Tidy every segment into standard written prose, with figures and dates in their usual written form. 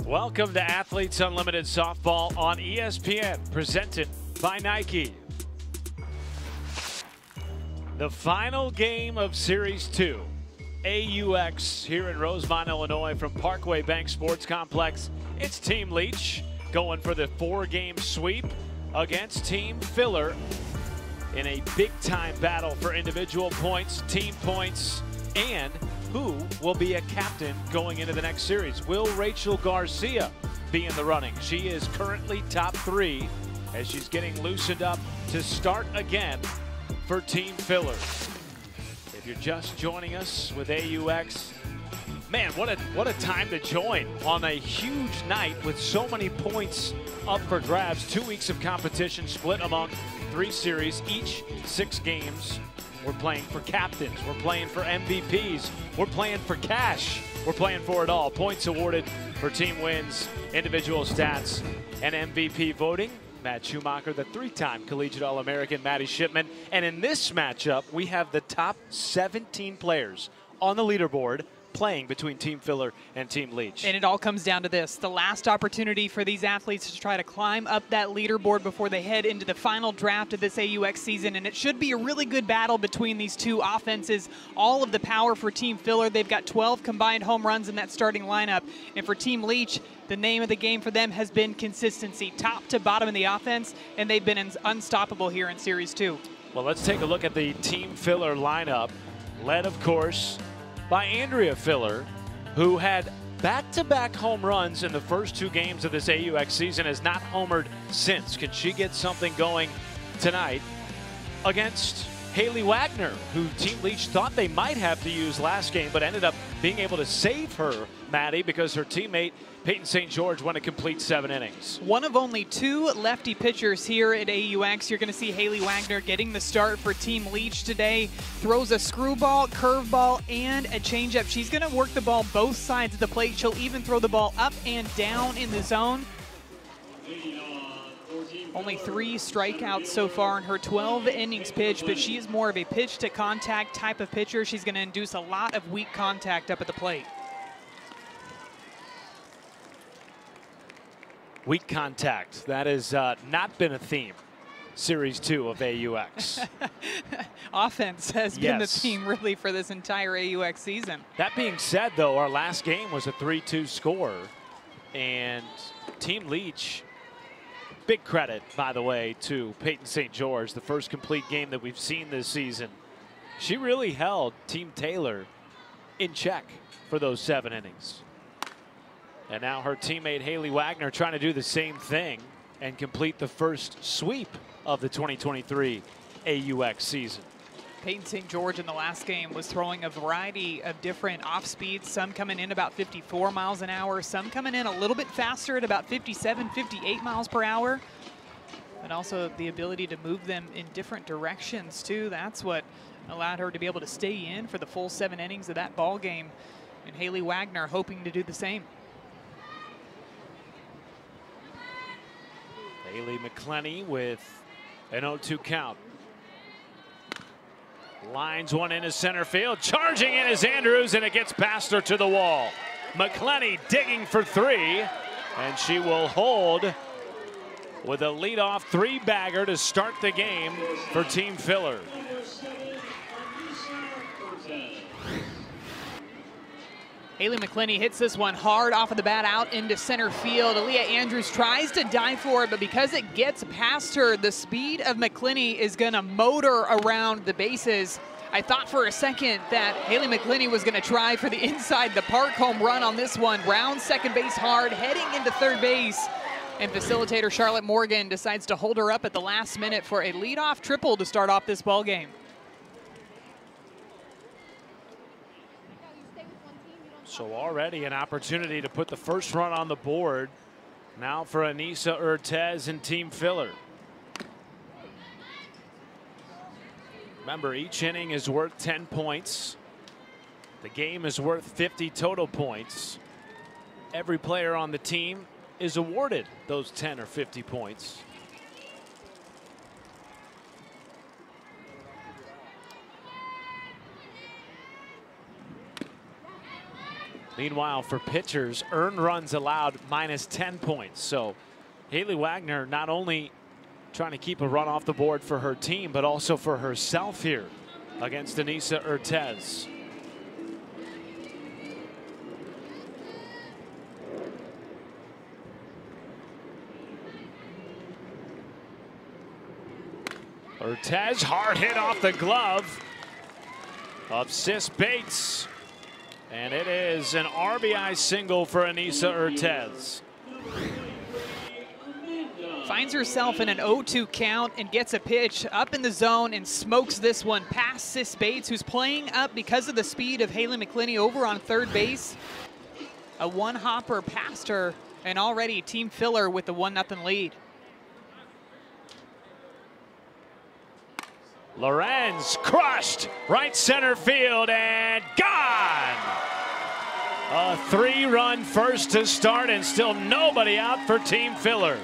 Welcome to Athletes Unlimited Softball on ESPN, presented by Nike. The final game of Series 2, AUX here in Rosemont, Illinois from Parkway Bank Sports Complex. It's Team Leach going for the 4-game sweep against Team Filler in a big-time battle for individual points, team points, and who will be a captain going into the next series. Will Rachel Garcia be in the running? She is currently top 3 as she's getting loosened up to start again for Team Filler. If you're just joining us with AUX, man, what a time to join on a huge night with so many points up for grabs. 2 weeks of competition split among 3 series, each 6 games. We're playing for captains, we're playing for MVPs, we're playing for cash, we're playing for it all. Points awarded for team wins, individual stats, and MVP voting. Matt Schumacher, the 3-time Collegiate All-American Maddie Shipman. And in this matchup, we have the top 17 players on the leaderboard playing between Team Filler and Team Leach. And it all comes down to this: the last opportunity for these athletes to try to climb up that leaderboard before they head into the final draft of this AUX season. And it should be a really good battle between these two offenses. All of the power for Team Filler. They've got 12 combined home runs in that starting lineup. And for Team Leach, the name of the game for them has been consistency, top to bottom in the offense, and they've been unstoppable here in Series 2. Well, let's take a look at the Team Filler lineup, led, of course, by Andrea Filler, who had back-to-back home runs in the first 2 games of this AUX season, has not homered since. Can she get something going tonight against Haley Wagner, who Team Leach thought they might have to use last game, but ended up being able to save her, Maddie, because her teammate Peyton St. George went a complete 7 innings. One of only 2 lefty pitchers here at AUX. You're going to see Haley Wagner getting the start for Team Leach today. Throws a screwball, curveball, and a changeup. She's going to work the ball both sides of the plate. She'll even throw the ball up and down in the zone. Only 3 strikeouts so far in her 12 innings pitch, but she is more of a pitch to contact type of pitcher. She's going to induce a lot of weak contact up at the plate. Weak contact, that has not been a theme. Series 2 of AUX. Offense has been the theme really for this entire AUX season. That being said, though, our last game was a 3-2 score, and Team Leach, big credit, by the way, to Peyton St. George, the first complete game that we've seen this season. She really held Team Taylor in check for those 7 innings. And now her teammate Haley Wagner trying to do the same thing and complete the first sweep of the 2023 AUX season. Peyton St. George in the last game was throwing a variety of different off speeds, some coming in about 54 miles an hour, some coming in a little bit faster at about 57, 58 miles per hour. And also the ability to move them in different directions too. That's what allowed her to be able to stay in for the full 7 innings of that ball game. And Haley Wagner hoping to do the same. Haley McClenny with an 0-2 count. Lines one into center field. Charging in is Andrews, and it gets past her to the wall. McClenny digging for 3, and she will hold with a leadoff 3-bagger to start the game for Team Filler. Haley McClenny hits this one hard off of the bat out into center field. Aaliyah Andrews tries to dive for it, but because it gets past her, the speed of McClenny is going to motor around the bases. I thought for a second that Haley McClenny was going to try for the inside the park home run on this one. Round second base hard, heading into third base. And facilitator Charlotte Morgan decides to hold her up at the last minute for a leadoff triple to start off this ball game. So already an opportunity to put the first run on the board now for Anissa Urtez and Team Filler. Remember, each inning is worth 10 points. The game is worth 50 total points. Every player on the team is awarded those 10 or 50 points. Meanwhile, for pitchers, earned runs allowed minus 10 points. So Haley Wagner not only trying to keep a run off the board for her team, but also for herself here against Anissa Urtez. Urtez, hard hit off the glove of Sis Bates. And it is an RBI single for Anissa Urtez. Finds herself in an 0-2 count and gets a pitch up in the zone and smokes this one past Sis Bates, who's playing up because of the speed of Haley McClinney over on third base. A one-hopper past her, and already team filler with the 1-0 lead. Lorenz crushed right center field and gone. A 3-run first to start and still nobody out for team filler.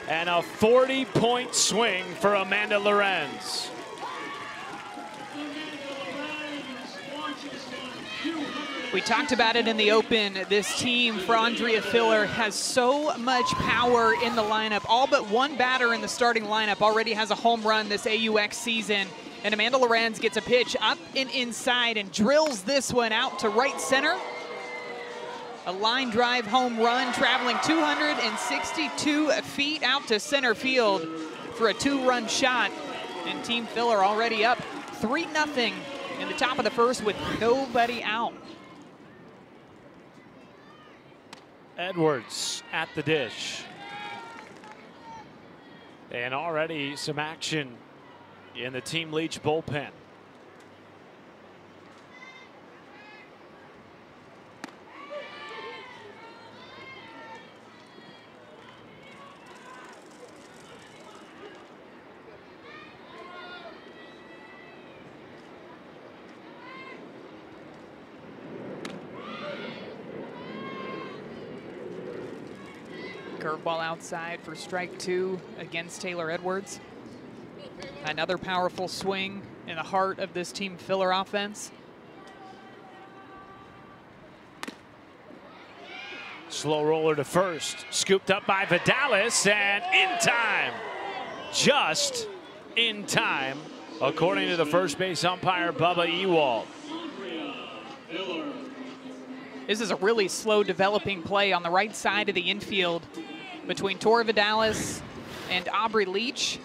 And a 40-point swing for Amanda Lorenz. We talked about it in the open. This team for Andrea Filler has so much power in the lineup. All but one batter in the starting lineup already has a home run this AUX season. And Amanda Lorenz gets a pitch up and inside and drills this one out to right center. A line drive home run traveling 262 feet out to center field for a 2-run shot. And Team Filler already up 3-0 in the top of the first with nobody out. Edwards at the dish. And already some action in the Team Leach bullpen. Curveball outside for strike 2 against Taylor Edwards. Another powerful swing in the heart of this Team Filler offense. Slow roller to first, scooped up by Vidalis, and in time, just in time, according to the first base umpire, Bubba Ewald. This is a really slow developing play on the right side of the infield between Tori Vidalis and Aubrey Leach.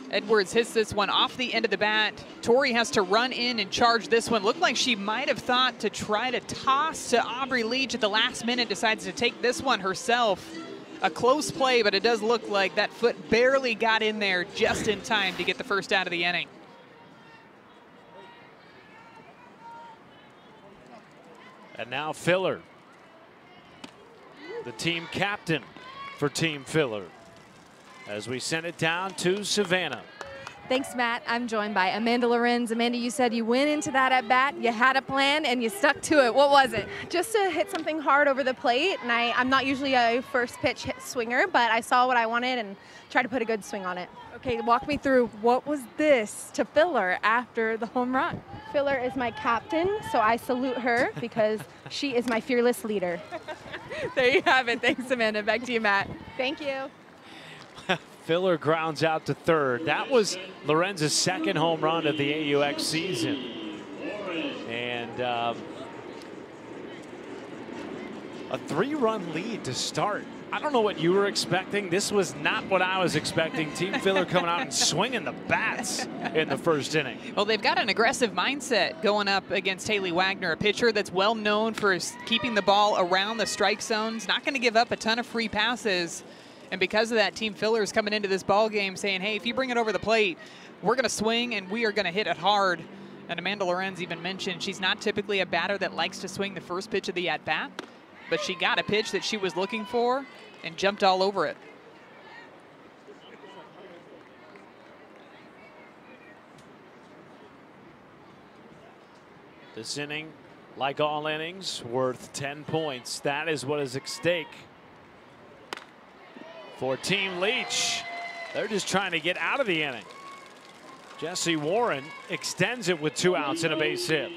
Edwards hits this one off the end of the bat. Tori has to run in and charge this one. Looked like she might have thought to try to toss to Aubrey Leach at the last minute, decides to take this one herself. A close play, but it does look like that foot barely got in there just in time to get the first out of the inning. And now Filler, the team captain for Team Filler, as we send it down to Savannah. Thanks, Matt. I'm joined by Amanda Lorenz. Amanda, you said you went into that at bat, you had a plan, and you stuck to it. What was it? Just to hit something hard over the plate, and I'm not usually a first pitch hit swinger, but I saw what I wanted and tried to put a good swing on it. Okay, walk me through, what was this to Filler after the home run? Filler is my captain, so I salute her because she is my fearless leader. There you have it. Thanks, Amanda. Back to you, Matt. Thank you. Filler grounds out to third. That was Lorenz's second home run of the AUX season. And a 3-run lead to start. I don't know what you were expecting. This was not what I was expecting. Team Filler coming out and swinging the bats in the first inning. Well, they've got an aggressive mindset going up against Haley Wagner, a pitcher that's well known for keeping the ball around the strike zones, not going to give up a ton of free passes. And because of that, Team Filler is coming into this ball game saying, hey, if you bring it over the plate, we're going to swing and we are going to hit it hard. And Amanda Lorenz even mentioned she's not typically a batter that likes to swing the first pitch of the at-bat, but she got a pitch that she was looking for and jumped all over it. This inning, like all innings, worth 10 points. That is what is at stake for Team Leach. They're just trying to get out of the inning. Jesse Warren extends it with 2 outs and a base hit.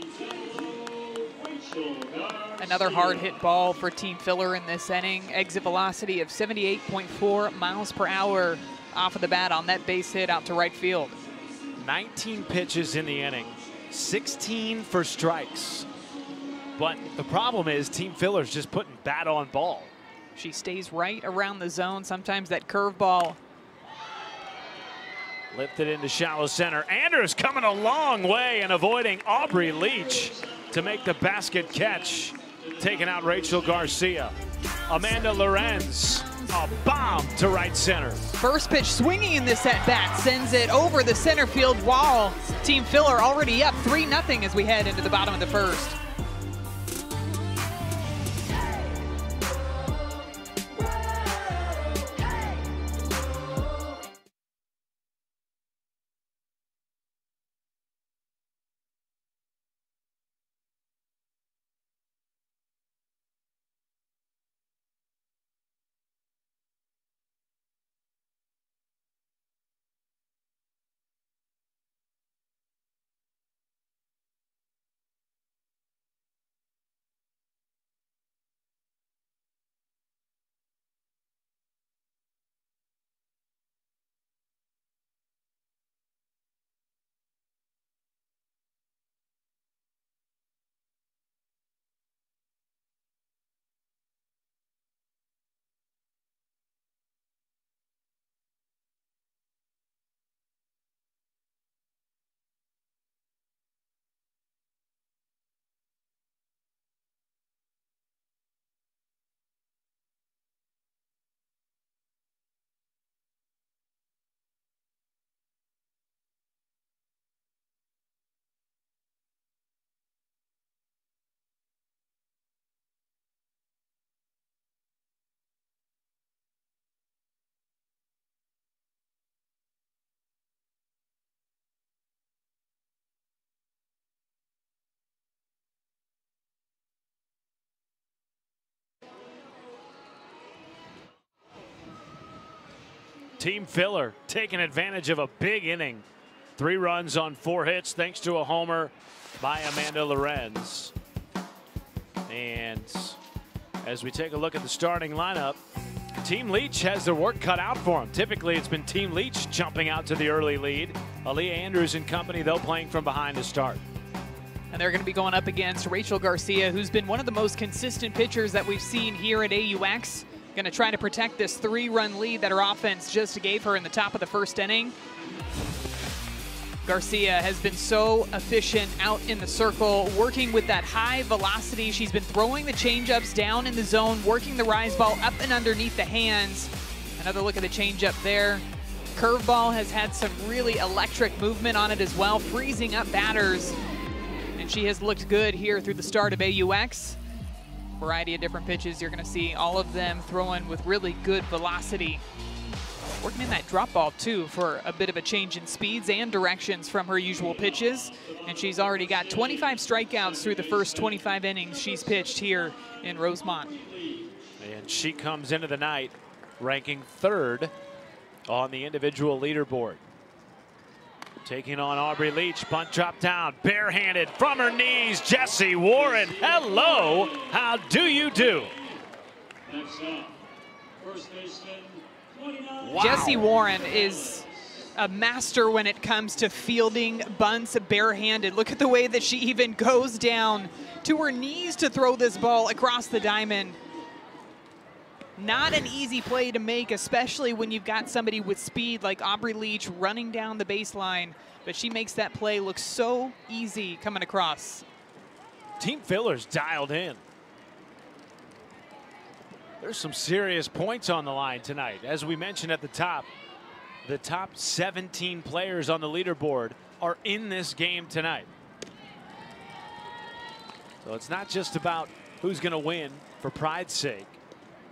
Another hard hit ball for Team Filler in this inning. Exit velocity of 78.4 miles per hour off of the bat on that base hit out to right field. 19 pitches in the inning, 16 for strikes. But the problem is Team Filler's just putting bat on ball. She stays right around the zone. Sometimes that curveball. Lifted into shallow center. Anders coming a long way and avoiding Aubrey Leach to make the basket catch. Taking out Rachel Garcia. Amanda Lorenz, a bomb to right center. First pitch swinging in this at bat sends it over the center field wall. Team Filler already up 3-0 as we head into the bottom of the first. Team Filler taking advantage of a big inning. 3 runs on 4 hits thanks to a homer by Amanda Lorenz. And as we take a look at the starting lineup, Team Leach has their work cut out for them. Typically, it's been Team Leach jumping out to the early lead. Aaliyah Andrews and company, though, playing from behind to start. And they're going to be going up against Rachel Garcia, who's been one of the most consistent pitchers that we've seen here at AUX. Going to try to protect this 3-run lead that her offense just gave her in the top of the first inning. Garcia has been so efficient out in the circle, working with that high velocity. She's been throwing the changeups down in the zone, working the rise ball up and underneath the hands. Another look at the changeup there. Curveball has had some really electric movement on it as well, freezing up batters. And she has looked good here through the start of AUX. Variety of different pitches. You're going to see all of them throwing with really good velocity. Working in that drop ball too for a bit of a change in speeds and directions from her usual pitches. And she's already got 25 strikeouts through the first 25 innings she's pitched here in Rosemont. And she comes into the night ranking 3rd on the individual leaderboard. Taking on Aubrey Leach, punt drop down, barehanded from her knees, Jessie Warren. Hello, how do you do? Wow. Jessie Warren is a master when it comes to fielding bunts barehanded. Look at the way that she even goes down to her knees to throw this ball across the diamond. Not an easy play to make, especially when you've got somebody with speed like Aubrey Leach running down the baseline, but she makes that play look so easy coming across. Team Filler's dialed in. There's some serious points on the line tonight. As we mentioned at the top 17 players on the leaderboard are in this game tonight. So it's not just about who's going to win for pride's sake,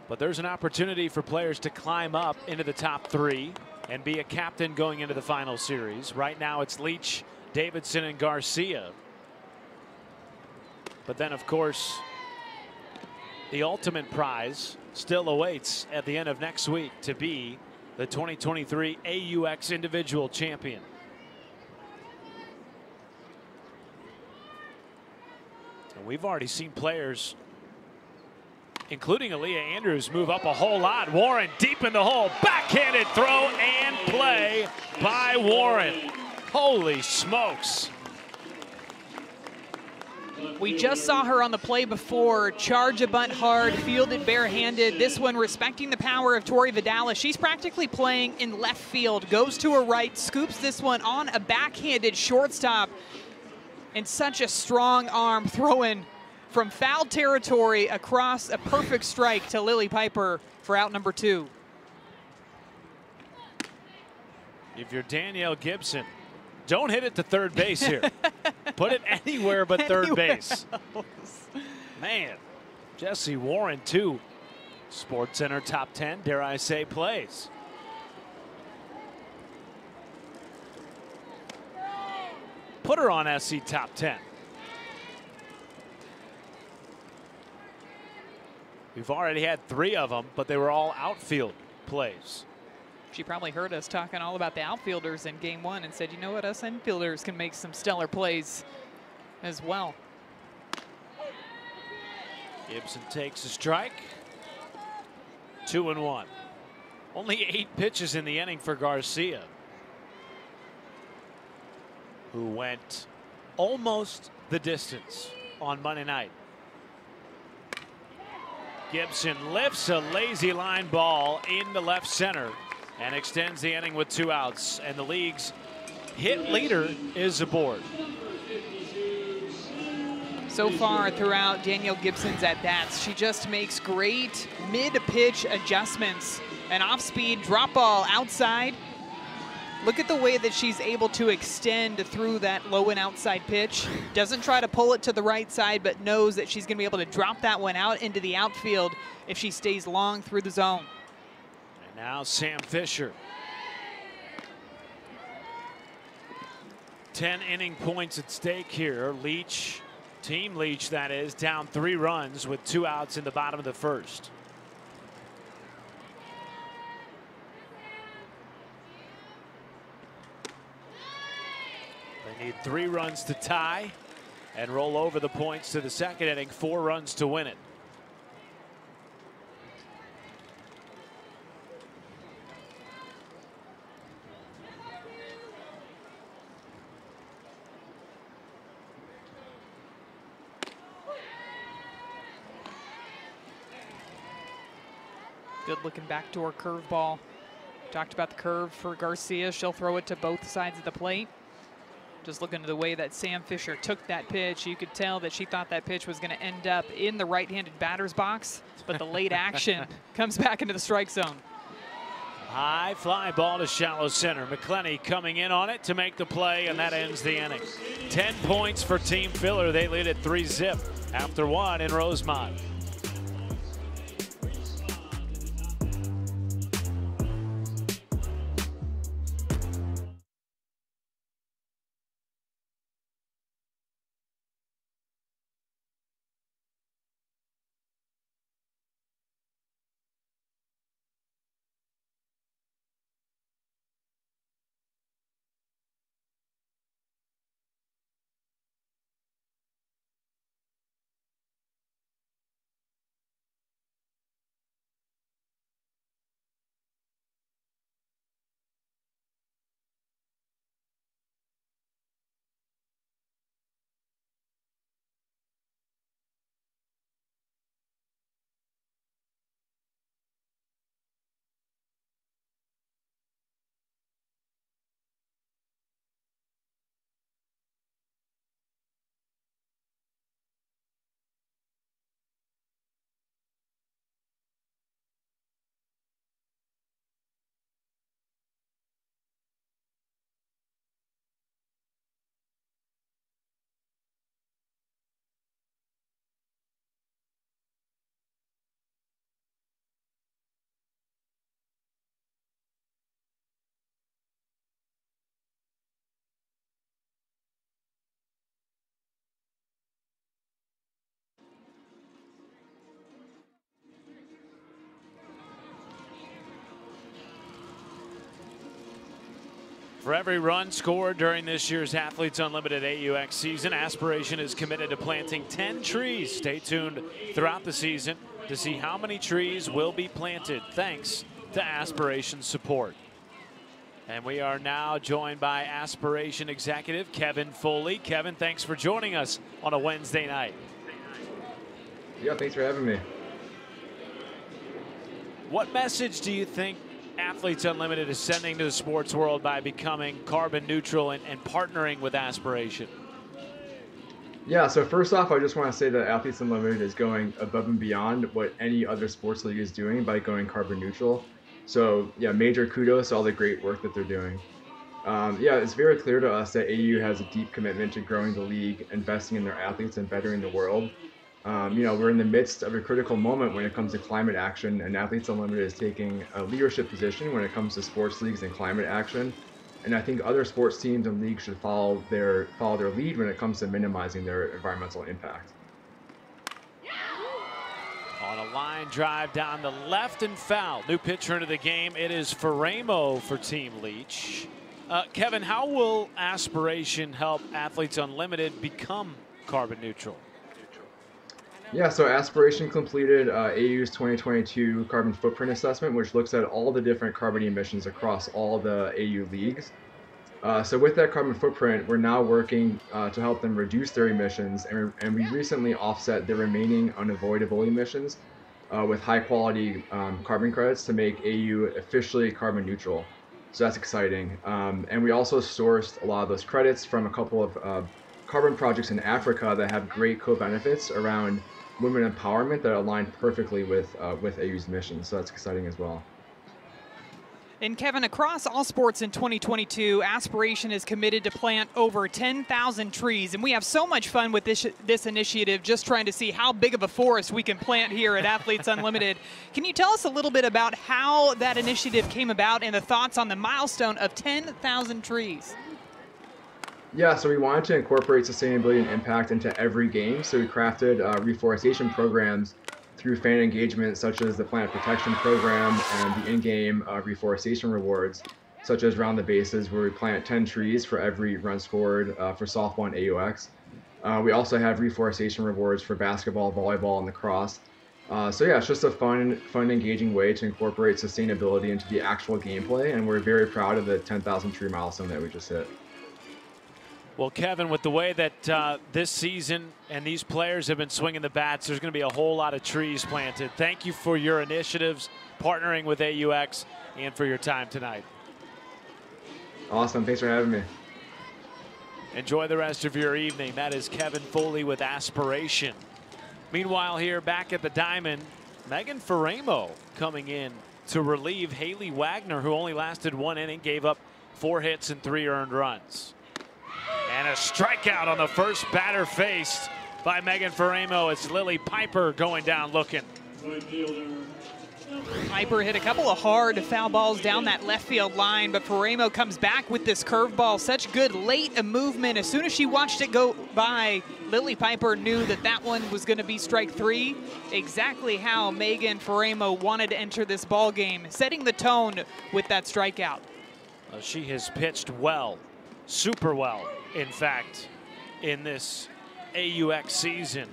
but there's an opportunity for players to climb up into the top 3 and be a captain going into the final series. Right now it's Leach, Davidson, and Garcia. But then, of course, the ultimate prize still awaits at the end of next week to be the 2023 AUX individual champion. And We've already seen players, including Aaliyah Andrews, move up a whole lot. Warren deep in the hole. Backhanded throw and play by Warren. Holy smokes. We just saw her on the play before. Charge a bunt hard, fielded barehanded. This one respecting the power of Tori Vidala. She's practically playing in left field. Goes to her right, scoops this one on a backhanded shortstop. And such a strong arm throwing from foul territory across a perfect strike to Lily Piper for out number 2. If you're Danielle Gibson, don't hit it to third base here. Put it anywhere but third base. Man, Jesse Warren, too. Sports Center top 10, dare I say, plays. Put her on SC top 10. We've already had 3 of them, but they were all outfield plays. She probably heard us talking all about the outfielders in game 1 and said, you know what, us infielders can make some stellar plays as well. Gibson takes a strike. 2-1. Only 8 pitches in the inning for Garcia, who went almost the distance on Monday night. Gibson lifts a lazy line ball into left center and extends the inning with 2 outs. And the league's hit leader is aboard. So far throughout Danielle Gibson's at-bats, she just makes great mid-pitch adjustments. An off-speed drop ball outside. Look at the way that she's able to extend through that low and outside pitch. Doesn't try to pull it to the right side, but knows that she's going to be able to drop that one out into the outfield if she stays long through the zone. And now Sam Fisher. 10 inning points at stake here. Leach, Team Leach that is, down 3 runs with 2 outs in the bottom of the first. They need 3 runs to tie and roll over the points to the second inning. 4 runs to win it. Good looking backdoor curveball. Talked about the curve for Garcia. She'll throw it to both sides of the plate. Just looking at the way that Sam Fisher took that pitch, you could tell that she thought that pitch was going to end up in the right-handed batter's box, but the late action comes back into the strike zone. High fly ball to shallow center. McClenny coming in on it to make the play, and that ends the inning. 10 points for Team Filler. They lead at 3-zip after 1 in Rosemont. For every run scored during this year's Athletes Unlimited AUX season, Aspiration is committed to planting 10 trees. Stay tuned throughout the season to see how many trees will be planted, thanks to Aspiration's support. And we are now joined by Aspiration executive Kevin Foley. Kevin, thanks for joining us on a Wednesday night. Yeah, thanks for having me. What message do you think Athletes Unlimited is sending to the sports world by becoming carbon neutral and partnering with Aspiration? Yeah, so first off, I just want to say that Athletes Unlimited is going above and beyond what any other sports league is doing by going carbon neutral. So yeah, major kudos to all the great work that they're doing. Yeah, it's very clear to us that AU has a deep commitment to growing the league, investing in their athletes, and bettering the world. We're in the midst of a critical moment when it comes to climate action, and Athletes Unlimited is taking a leadership position when it comes to sports leagues and climate action. And I think other sports teams and leagues should follow their lead when it comes to minimizing their environmental impact. On a line drive down the left and foul. New pitcher into the game. It is Faremo for Team Leach. Kevin, how will Aspiration help Athletes Unlimited become carbon neutral? Yeah, so Aspiration completed AU's 2022 carbon footprint assessment, which looks at all the different carbon emissions across all the AU leagues. So with that carbon footprint, we're now working to help them reduce their emissions, and we recently offset the remaining unavoidable emissions with high-quality carbon credits to make AU officially carbon neutral. So that's exciting. And we also sourced a lot of those credits from a couple of carbon projects in Africa that have great co-benefits around women empowerment that align perfectly with AU's mission. So that's exciting as well. And Kevin, across all sports in 2022, Aspiration is committed to plant over 10,000 trees. And we have so much fun with this initiative, just trying to see how big of a forest we can plant here at Athletes Unlimited. Can you tell us a little bit about how that initiative came about and the thoughts on the milestone of 10,000 trees? Yeah, so we wanted to incorporate sustainability and impact into every game. So we crafted reforestation programs through fan engagement, such as the plant protection program and the in-game reforestation rewards, such as round the bases, where we plant 10 trees for every run scored for softball and AUX. We also have reforestation rewards for basketball, volleyball, and lacrosse. So yeah, it's just a fun, engaging way to incorporate sustainability into the actual gameplay, and we're very proud of the 10,000 tree milestone that we just hit. Well, Kevin, with the way that this season and these players have been swinging the bats, there's going to be a whole lot of trees planted. Thank you for your initiatives, partnering with AUX, and for your time tonight. Awesome. Thanks for having me. Enjoy the rest of your evening. That is Kevin Foley with Aspiration. Meanwhile, here back at the Diamond, Megan Faremo coming in to relieve Haley Wagner, who only lasted 1 inning, gave up 4 hits and 3 earned runs. And a strikeout on the first batter faced by Megan Faremo. It's Lily Piper going down looking. Piper hit a couple of hard foul balls down that left field line, but Faremo comes back with this curveball. Such good late movement. As soon as she watched it go by, Lily Piper knew that that one was going to be strike 3. Exactly how Megan Faremo wanted to enter this ball game, setting the tone with that strikeout. Well, she has pitched well, super well, in fact, in this AUX season.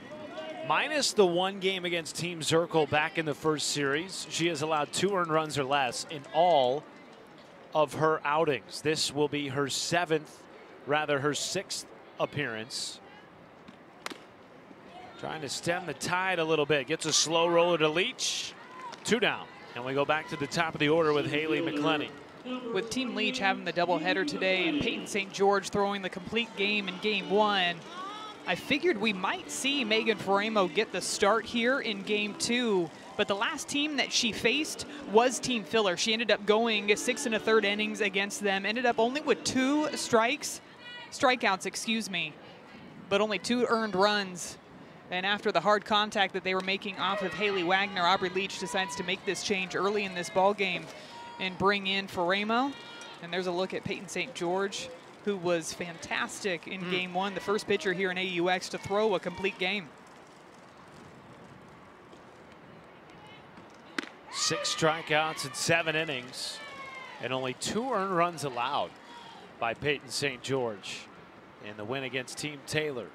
Minus the 1 game against Team Zirkle back in the first series, she has allowed 2 earned runs or less in all of her outings. This will be her 6th appearance. Trying to stem the tide a little bit. Gets a slow roller to Leach. 2 down. And we go back to the top of the order with Haley McClenny. With Team Leach having the doubleheader today and Peyton St. George throwing the complete game in Game 1, I figured we might see Megan Faremo get the start here in Game 2, but the last team that she faced was Team Filler. She ended up going 6 1/3 innings against them, ended up only with 2 strikeouts, but only 2 earned runs. And after the hard contact that they were making off of Haley Wagner, Aubrey Leach decides to make this change early in this ball game and bring in Faremo. And there's a look at Peyton St. George, who was fantastic in Game 1, the first pitcher here in AUX to throw a complete game. 6 strikeouts in 7 innings and only 2 earned runs allowed. by Peyton St. George in the win against Team Taylor.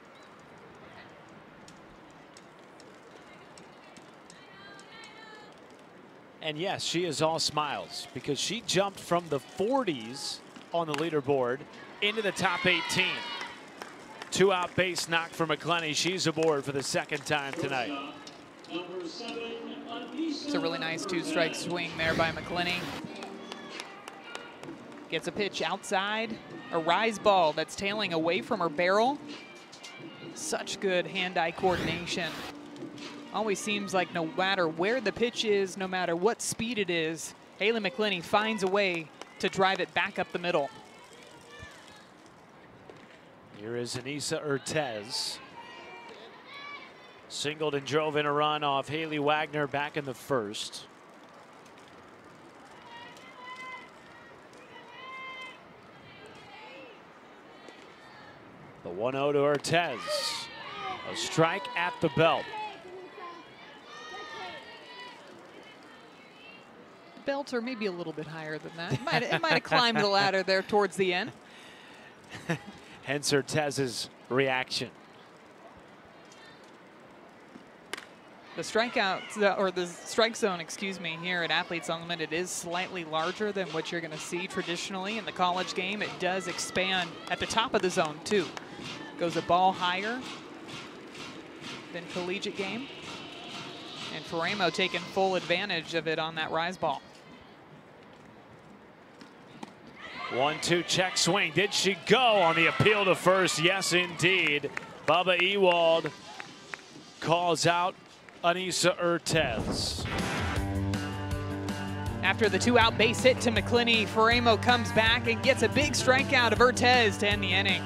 And yes, she is all smiles because she jumped from the 40s on the leaderboard into the top 18. 2-out base knock for McClenny. She's aboard for the second time tonight. It's a really nice 2-strike swing there by McClenny. Gets a pitch outside, a rise ball that's tailing away from her barrel. Such good hand-eye coordination. Always seems like no matter where the pitch is, no matter what speed it is, Haley McClenny finds a way to drive it back up the middle. Here is Anissa Urtez. Singled and drove in a run off Haley Wagner back in the first. The 1-0 to Urtez. A strike at the belt. Belt or maybe a little bit higher than that. It might have climbed the ladder there towards the end. Hence Urtez's reaction. The strikeout, or the strike zone, excuse me, here at Athletes Unlimited is slightly larger than what you're going to see traditionally in the college game. It does expand at the top of the zone too. Goes a ball higher than collegiate game. And Faremo taking full advantage of it on that rise ball. 1-2 check swing. Did she go on the appeal to first? Yes, indeed. Bubba Ewald calls out Anissa Urtez. After the 2-out base hit to McClenny, Faremo comes back and gets a big strikeout of Urtez to end the inning.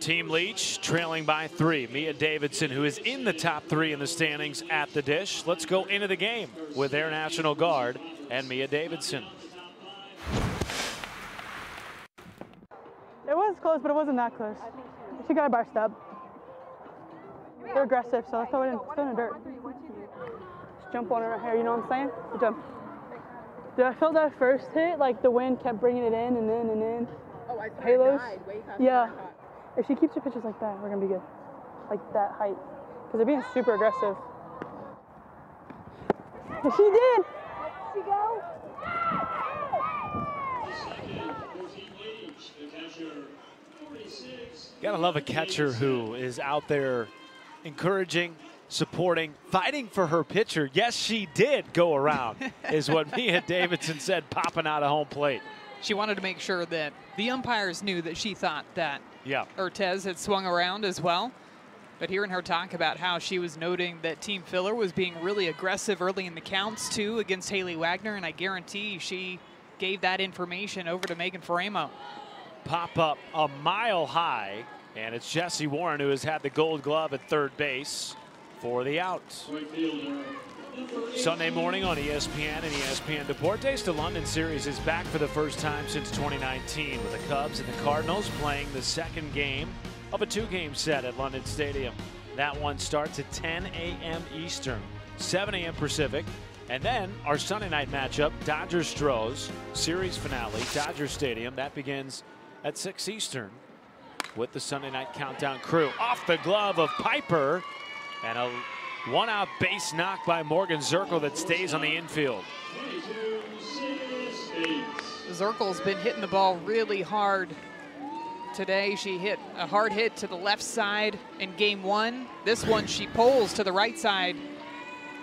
Team Leach trailing by 3. Mia Davidson, who is in the top 3 in the standings at the dish. Let's go into the game with Air National Guard and Mia Davidson. It was close, but it wasn't that close. She got a bar stub. They're aggressive, so let's throw it in the dirt. Just jump on it right here, you know what I'm saying? Good jump. Dude, I felt that first hit, like the wind kept bringing it in and in and in. Oh, I Halos. died Yeah. If she keeps her pitches like that, we're gonna be good. Like that height. Because they're being super aggressive. And she did! She go. Gotta love a catcher who is out there encouraging, supporting, fighting for her pitcher. Yes, she did go around, is what Mia Davidson said, popping out of home plate. She wanted to make sure that the umpires knew that she thought that Urtez had swung around as well. But hearing her talk about how she was noting that Team Filler was being really aggressive early in the counts too against Haley Wagner, and I guarantee she gave that information over to Megan Faremo. Pop up a mile high, and it's Jessie Warren who has had the gold glove at third base. for the out. Sunday morning on ESPN and ESPN Deportes, the London series is back for the first time since 2019 with the Cubs and the Cardinals playing the second game of a 2-game set at London Stadium. That one starts at 10 a.m. Eastern, 7 a.m. Pacific. And then our Sunday night matchup, Dodgers-Stros, series finale, Dodger Stadium. That begins at 6 Eastern with the Sunday night countdown crew. Off the glove of Piper, and a one-out base knock by Morgan Zirkle that stays on the infield. Zirkle's been hitting the ball really hard today. She hit a hard hit to the left side in game 1. This one she pulls to the right side.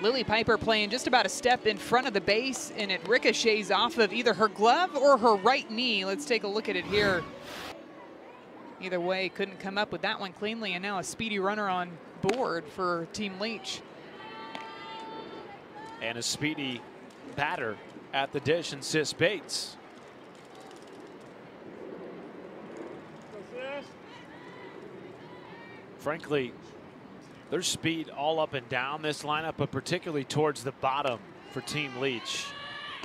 Lily Piper playing just about a step in front of the base, and it ricochets off of either her glove or her right knee. Let's take a look at it here. Either way, couldn't come up with that one cleanly, and now a speedy runner on board for Team Leach. And a speedy batter at the dish in Sis Bates. Frankly, there's speed all up and down this lineup, but particularly towards the bottom for Team Leach.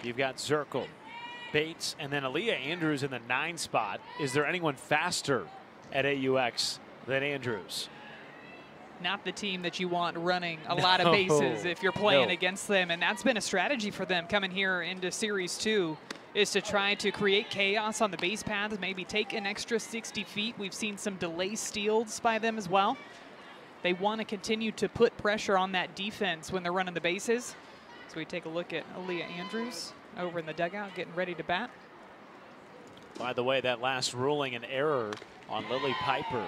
You've got Zirkle, Bates, and then Aaliyah Andrews in the 9 spot. Is there anyone faster at AUX than Andrews? Not the team that you want running a lot of bases if you're playing against them, and that's been a strategy for them coming here into Series 2, is to try to create chaos on the base paths, maybe take an extra 60 feet. We've seen some delay steals by them as well. They want to continue to put pressure on that defense when they're running the bases. So we take a look at Aaliyah Andrews over in the dugout getting ready to bat. By the way, that last ruling an error on Lily Piper.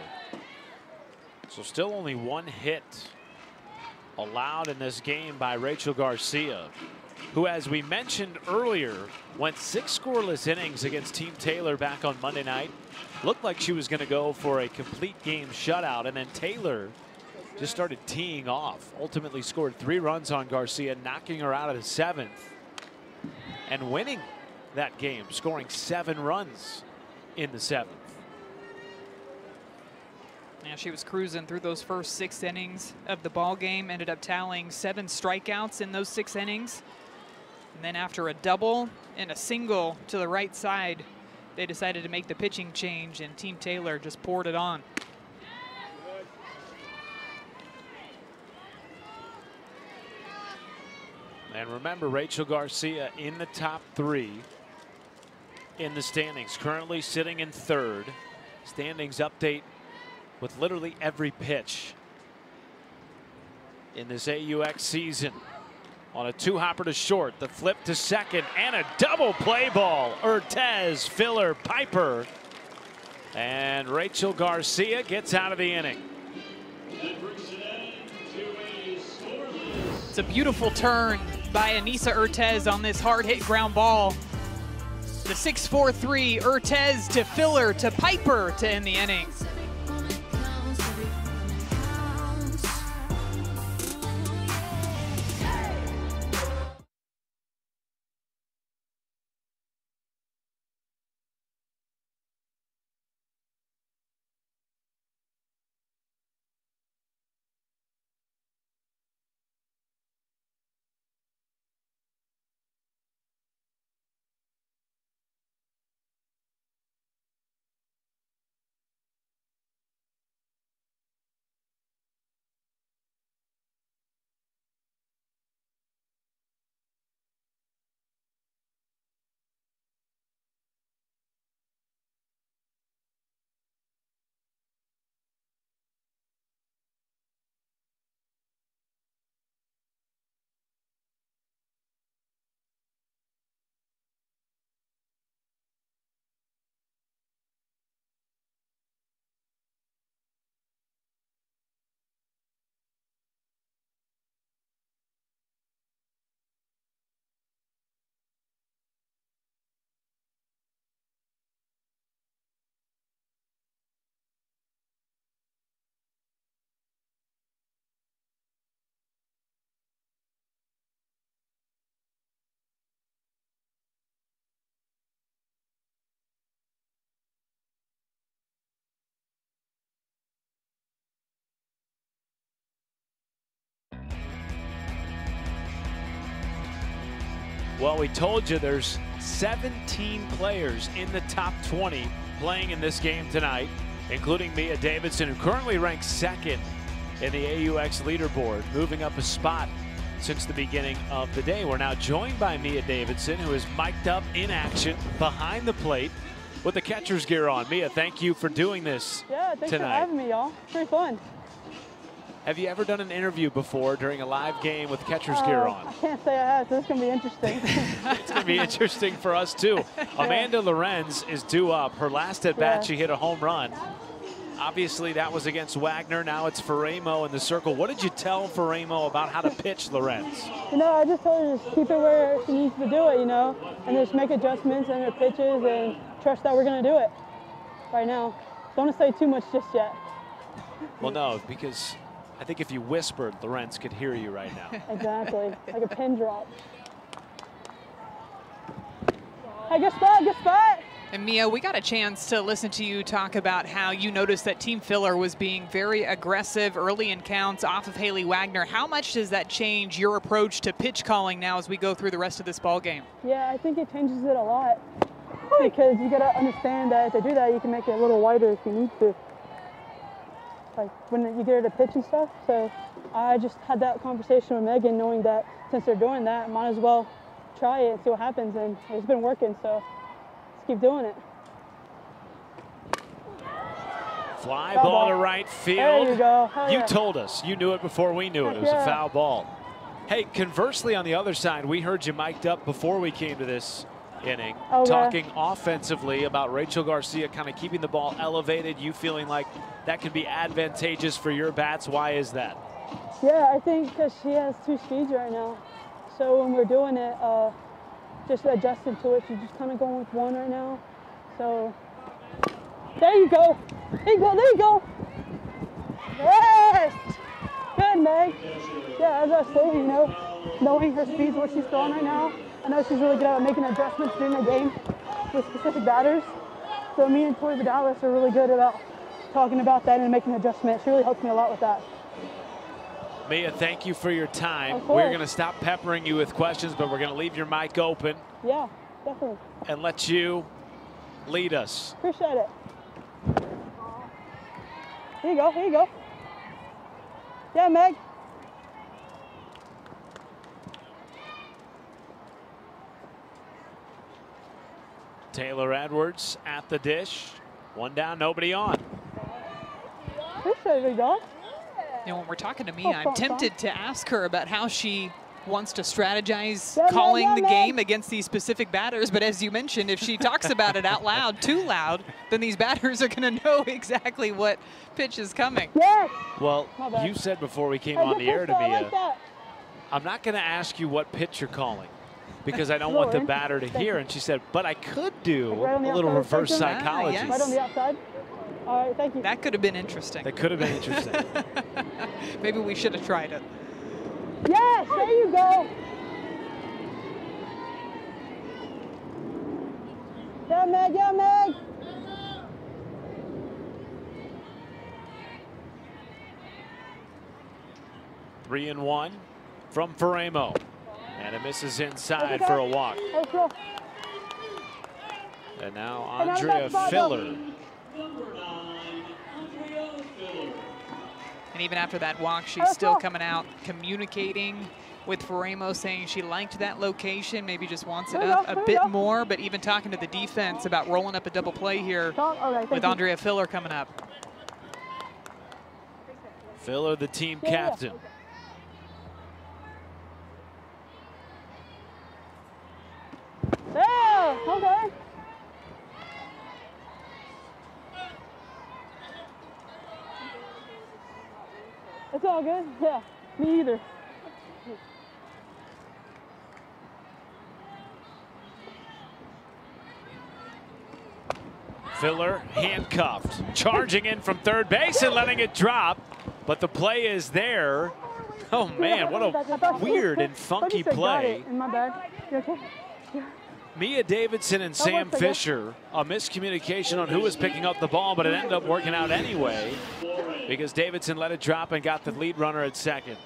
So still only 1 hit allowed in this game by Rachel Garcia, who, as we mentioned earlier, went 6 scoreless innings against Team Taylor back on Monday night. Looked like she was going to go for a complete game shutout, and then Taylor just started teeing off. Ultimately scored 3 runs on Garcia, knocking her out of the 7th and winning that game, scoring 7 runs in the 7th. Yeah, she was cruising through those first 6 innings of the ball game, ended up tallying 7 strikeouts in those 6 innings. And then after a double and a single to the right side, they decided to make the pitching change, and Team Taylor just poured it on. And remember, Rachel Garcia in the top 3 in the standings, currently sitting in 3rd. Standings update with literally every pitch in this AUX season. On a 2-hopper to short, the flip to second, and a double play ball. Urtez, Filler, Piper, and Rachel Garcia gets out of the inning. It's a beautiful turn by Anissa Urtez on this hard hit ground ball. The 6-4-3, Urtez to Filler to Piper to end the inning. Well, we told you there's 17 players in the top 20 playing in this game tonight, including Mia Davidson, who currently ranks second in the AUX leaderboard, moving up a spot since the beginning of the day. We're now joined by Mia Davidson, who is mic'd up in action behind the plate with the catcher's gear on. Mia, thank you for doing this thanks tonight. for having me, y'all. Pretty fun. Have you ever done an interview before during a live game with catcher's gear on? I can't say I have, so this is going to be interesting. It's going to be interesting for us, too. Amanda Lorenz is due up. Her last at-bat, she hit a home run. Obviously, that was against Wagner. Now it's Faremo in the circle. What did you tell Faremo about how to pitch Lorenz? You know, I just told her to keep it where she needs to do it, you know, and just make adjustments in her pitches and trust that we're going to do it right now. Don't want to say too much just yet. Well, no, because I think if you whispered, Lorenz could hear you right now. Exactly, like a pin drop. Hey, good spot, good spot. And Mia, we got a chance to listen to you talk about how you noticed that Team Filler was being very aggressive early in counts off of Haley Wagner. How much does that change your approach to pitch calling now as we go through the rest of this ball game? Yeah, I think it changes it a lot because you got to understand that if they do that, you can make it a little wider if you need to. Like when you get her to pitch and stuff. So I just had that conversation with Megan, knowing that since they're doing that, might as well try it and see what happens. And it's been working, so let's keep doing it. Fly ball to right field. There you go. You told us. You knew it before we knew it. It was a foul ball. Hey, conversely, on the other side, we heard you mic'd up before we came to this inning, talking offensively about Rachel Garcia kind of keeping the ball elevated, you feeling like that could be advantageous for your bats. Why is that? Yeah, I think because she has two speeds right now. So when we're doing it, just adjusting to it, she's just kind of going with one right now. So there you go. There you go, there you go. Yes! Good, Meg. Yeah, as I was saying, you know, knowing her speeds, what she's throwing right now, I know she's really good at making adjustments during the game with specific batters. So me and Tori Vidalis are really good about talking about that and making adjustments. She really helps me a lot with that. Mia, thank you for your time. We're going to stop peppering you with questions, but we're going to leave your mic open. Yeah, definitely. And let you lead us. Appreciate it. Here you go, here you go. Yeah, Meg. Taylor Edwards at the dish. One down, nobody on. Appreciate it, big dog. You know, when we're talking to Mia, I'm tempted to ask her about how she wants to strategize calling the game against these specific batters. But as you mentioned, if she talks about it out loud, too loud, then these batters are going to know exactly what pitch is coming. Yes. Well, you said before we came on the air to Mia, I'm not going to ask you what pitch you're calling because I don't want the batter to hear. And she said, but I could do a little reverse psychology. Right on the outside. All right, thank you. That could have been interesting. That could have been interesting. Maybe we should have tried it. Yes, there you go. Yeah, Meg, yeah, Meg. Three and one from Faremo. And it misses inside for a walk. And now Andrea Filler. And even after that walk, she's still coming out, communicating with Faremo, saying she liked that location, maybe just wants it up a bit more, but even talking to the defense about rolling up a double play here with Andrea Filler coming up. Filler, the team captain. Yeah, okay. It's all good. Yeah, me either. Filler handcuffed, charging in from third base and letting it drop, but the play is there. Oh man, what a weird and funky play. In my bag. You okay? Yeah. Mia Davidson and Sam Fisher, a miscommunication on who was picking up the ball, but it ended up working out anyway because Davidson let it drop and got the lead runner at second.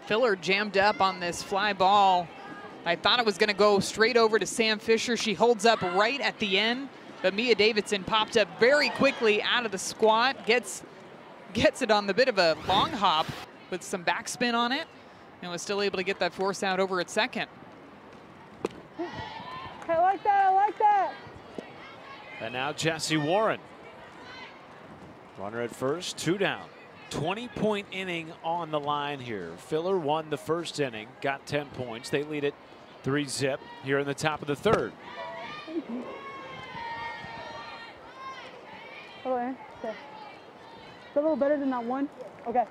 Filler jammed up on this fly ball I thought it was going to go straight over to Sam Fisher. She holds up right at the end, but Mia Davidson popped up very quickly out of the squat, gets it on the bit of a long hop with some backspin on it, and was still able to get that force out over at second. I like that, I like that. And now Jesse Warren. Runner at first, 2 down. 20-point inning on the line here. Filler won the first inning, got 10 points. They lead it 3-zip here in the top of the third. Okay. It's a little better than that one. Okay,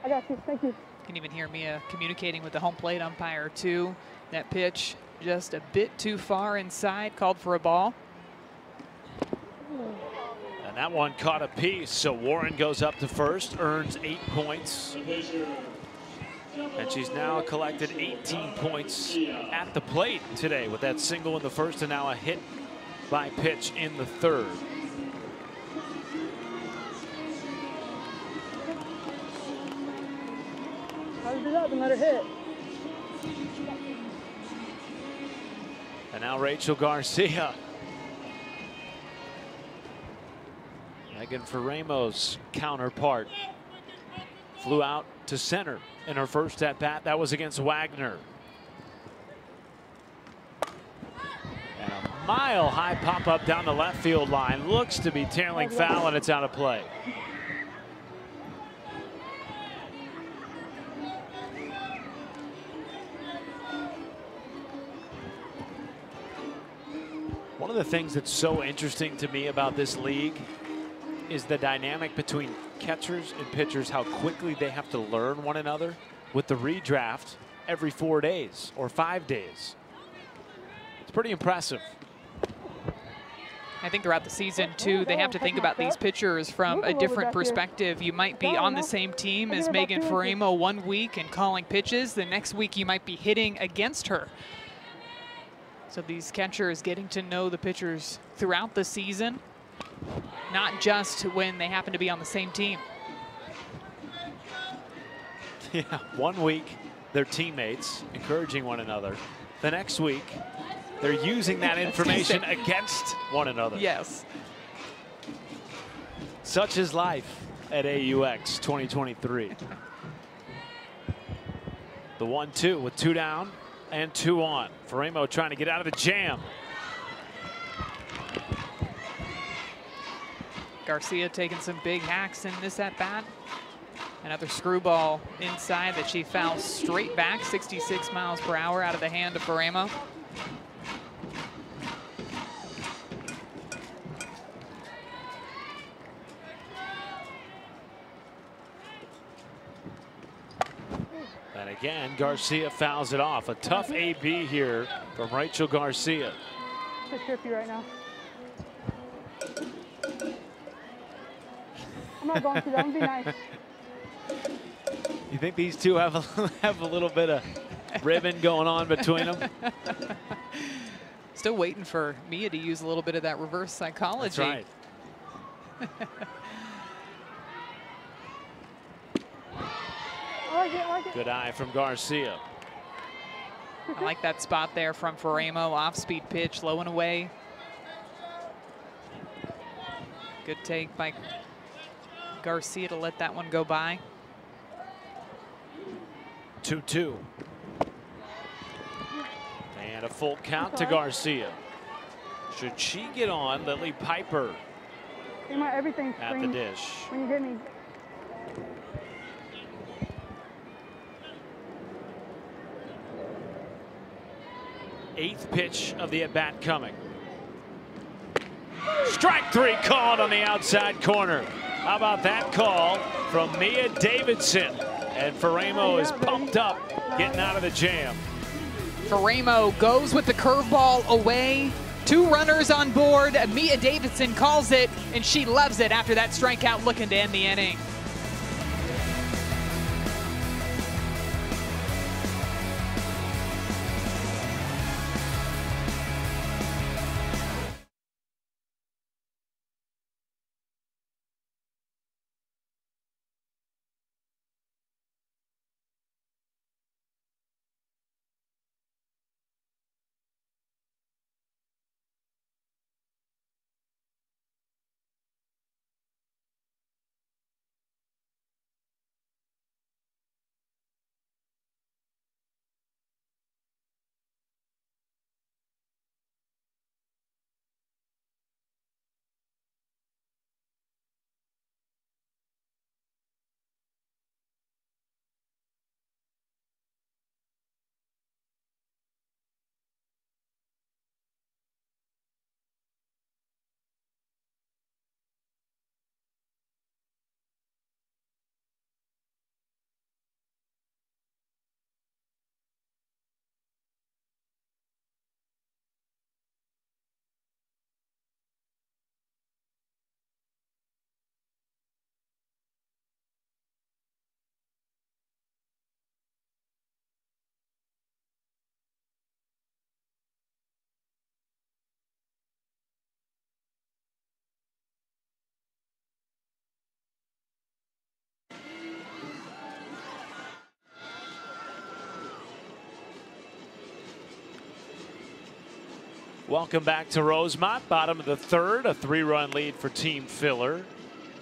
I got you, thank you. You can even hear Mia communicating with the home plate umpire too. That pitch just a bit too far inside, called for a ball. And that one caught a piece, so Warren goes up to first, earns 8 points. And she's now collected 18 points at the plate today with that single in the first and now a hit by pitch in the third. Hold it up and let her hit. And now Rachel Garcia. Megan Faramo's counterpart flew out to center in her first at bat. That was against Wagner. And a mile high pop up down the left field line. Looks to be tailing foul, and it's out of play. One of the things that's so interesting to me about this league is the dynamic between catchers and pitchers, how quickly they have to learn one another with the redraft every 4 days or 5 days. It's pretty impressive. I think throughout the season too, they have to think about these pitchers from a different perspective. You might be on the same team as Megan Faramo 1 week and calling pitches. The next week you might be hitting against her. So these catchers getting to know the pitchers throughout the season, not just when they happen to be on the same team. Yeah, 1 week they're teammates, encouraging one another. The next week they're using that information against one another. Yes. Such is life at AUX 2023. The 1-2 with 2 down and 2 on. Faramo trying to get out of the jam. Garcia taking some big hacks in this at bat. Another screwball inside that she fouls straight back, 66 miles per hour out of the hand of Faramo. And again, Garcia fouls it off. A tough AB here from Rachel Garcia. It's trippy right now. I'm not going to. That would be nice. You think these two have a little bit of ribbon going on between them? Still waiting for Mia to use a little bit of that reverse psychology. That's right. I like it. Good eye from Garcia. I like that spot there from Faramo. Off-speed pitch, low and away. Good take by Garcia to let that one go by. 2-2. And a full count to Garcia. Should she get on, Lily Piper Everything at the dish. when you hit me. Eighth pitch of the at-bat coming. Strike 3 called on the outside corner. How about that call from Mia Davidson? And Faramo is pumped up, getting out of the jam. Faramo goes with the curveball away. 2 runners on board. Mia Davidson calls it, and she loves it after that strikeout, looking to end the inning. Welcome back to Rosemont. Bottom of the third, a 3-run lead for Team Filler.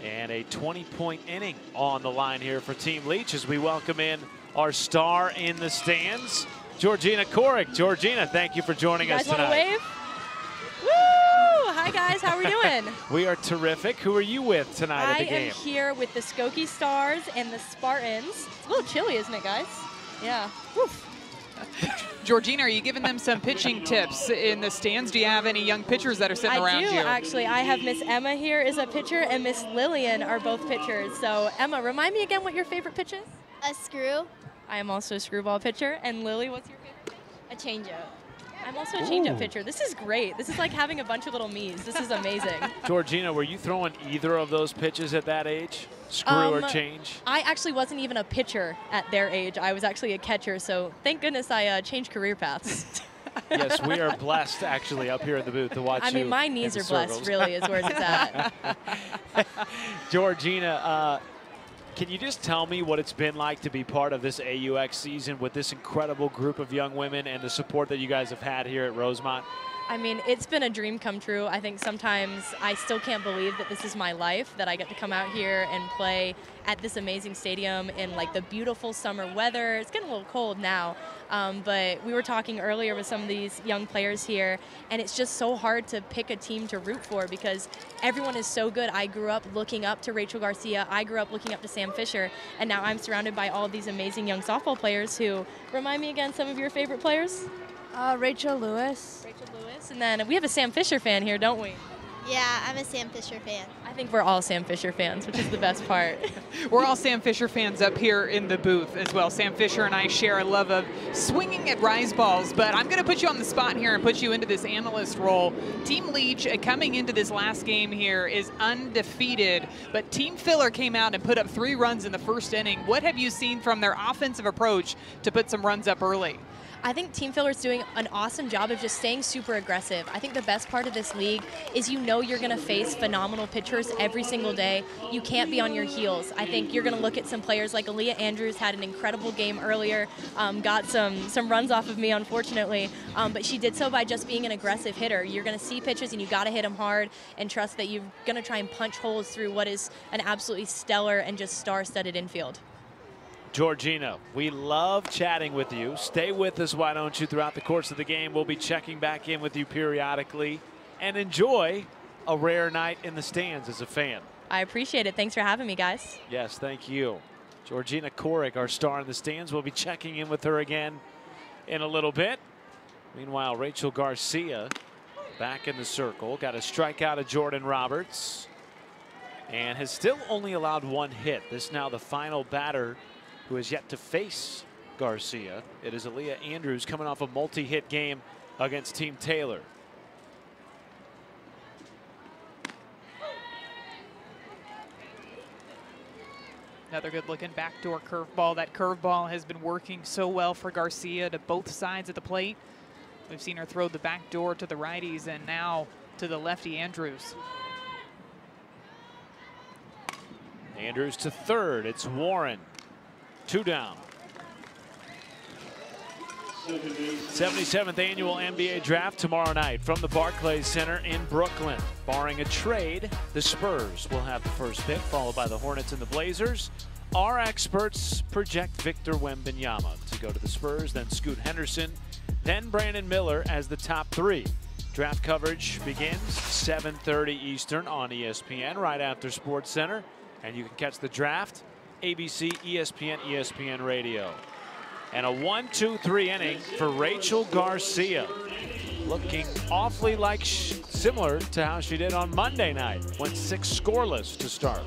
And a 20-point inning on the line here for Team Leach as we welcome in our star in the stands, Georgina Korick. Georgina, thank you for joining us tonight. You guys want to wave? Woo! Hi guys, how are we doing? We are terrific. Who are you with tonight at the game? I am here with the Skokie Stars and the Spartans. It's a little chilly, isn't it, guys? Yeah. Woof. Georgina, are you giving them some pitching tips in the stands? Do you have any young pitchers that are sitting around you? I do, actually. I have Miss Emma here is a pitcher, and Miss Lillian are both pitchers. So, Emma, remind me again what your favorite pitch is? A screw. I am also a screwball pitcher. And Lily, what's your favorite? A changeup. I'm also a changeup pitcher. This is great. This is like having a bunch of little me's. This is amazing. Georgina, were you throwing either of those pitches at that age? Screw or change? I actually wasn't even a pitcher at their age. I was actually a catcher, so thank goodness I changed career paths. Yes, we are blessed actually up here in the booth to watch you. I mean, my knees are blessed, really, is where it's at. Georgina, can you just tell me what it's been like to be part of this AUX season with this incredible group of young women and the support that you guys have had here at Rosemont? I mean, it's been a dream come true. I think sometimes I still can't believe that this is my life, that I get to come out here and play at this amazing stadium in like the beautiful summer weather. It's getting a little cold now, but we were talking earlier with some of these young players here, and it's just so hard to pick a team to root for because everyone is so good. I grew up looking up to Rachel Garcia. I grew up looking up to Sam Fisher, and now I'm surrounded by all these amazing young softball players who, remind me again, some of your favorite players? Rachel Lewis. Rachel Lewis, and then we have a Sam Fisher fan here, don't we? Yeah, I'm a Sam Fisher fan. I think we're all Sam Fisher fans, which is the best part. We're all Sam Fisher fans up here in the booth as well. Sam Fisher and I share a love of swinging at rise balls, but I'm going to put you on the spot here and put you into this analyst role. Team Leach, coming into this last game here, is undefeated, but Team Filler came out and put up 3 runs in the first inning. What have you seen from their offensive approach to put some runs up early? I think Team Filler is doing an awesome job of just staying super aggressive. I think the best part of this league is you know you're going to face phenomenal pitchers every single day. You can't be on your heels. I think you're going to look at some players like Aaliyah Andrews had an incredible game earlier, got some runs off of me, unfortunately, but she did so by just being an aggressive hitter. You're going to see pitches and you got to hit them hard and trust that you're going to try and punch holes through what is an absolutely stellar and just star-studded infield. Georgina, we love chatting with you. Stay with us, why don't you, throughout the course of the game. We'll be checking back in with you periodically. And enjoy a rare night in the stands as a fan. I appreciate it. Thanks for having me, guys. Yes, thank you. Georgina Korick, our star in the stands. We'll be checking in with her again in a little bit. Meanwhile, Rachel Garcia back in the circle. Got a strikeout of Jordan Roberts. And has still only allowed 1 hit. This now the final batter who has yet to face Garcia. It is Aaliyah Andrews coming off a multi-hit game against Team Taylor. Another good-looking backdoor curveball. That curveball has been working so well for Garcia to both sides of the plate. We've seen her throw the back door to the righties and now to the lefty Andrews. Andrews to third. It's Warren. 2 down. 77th annual NBA draft tomorrow night from the Barclays Center in Brooklyn. Barring a trade, the Spurs will have the first pick, followed by the Hornets and the Blazers. Our experts project Victor Wembanyama to go to the Spurs, then Scoot Henderson, then Brandon Miller as the top 3. Draft coverage begins 7:30 Eastern on ESPN right after SportsCenter, and you can catch the draft ABC, ESPN, ESPN Radio. And a 1-2-3 inning for Rachel Garcia. Looking awfully like similar to how she did on Monday night. Went 6 scoreless to start.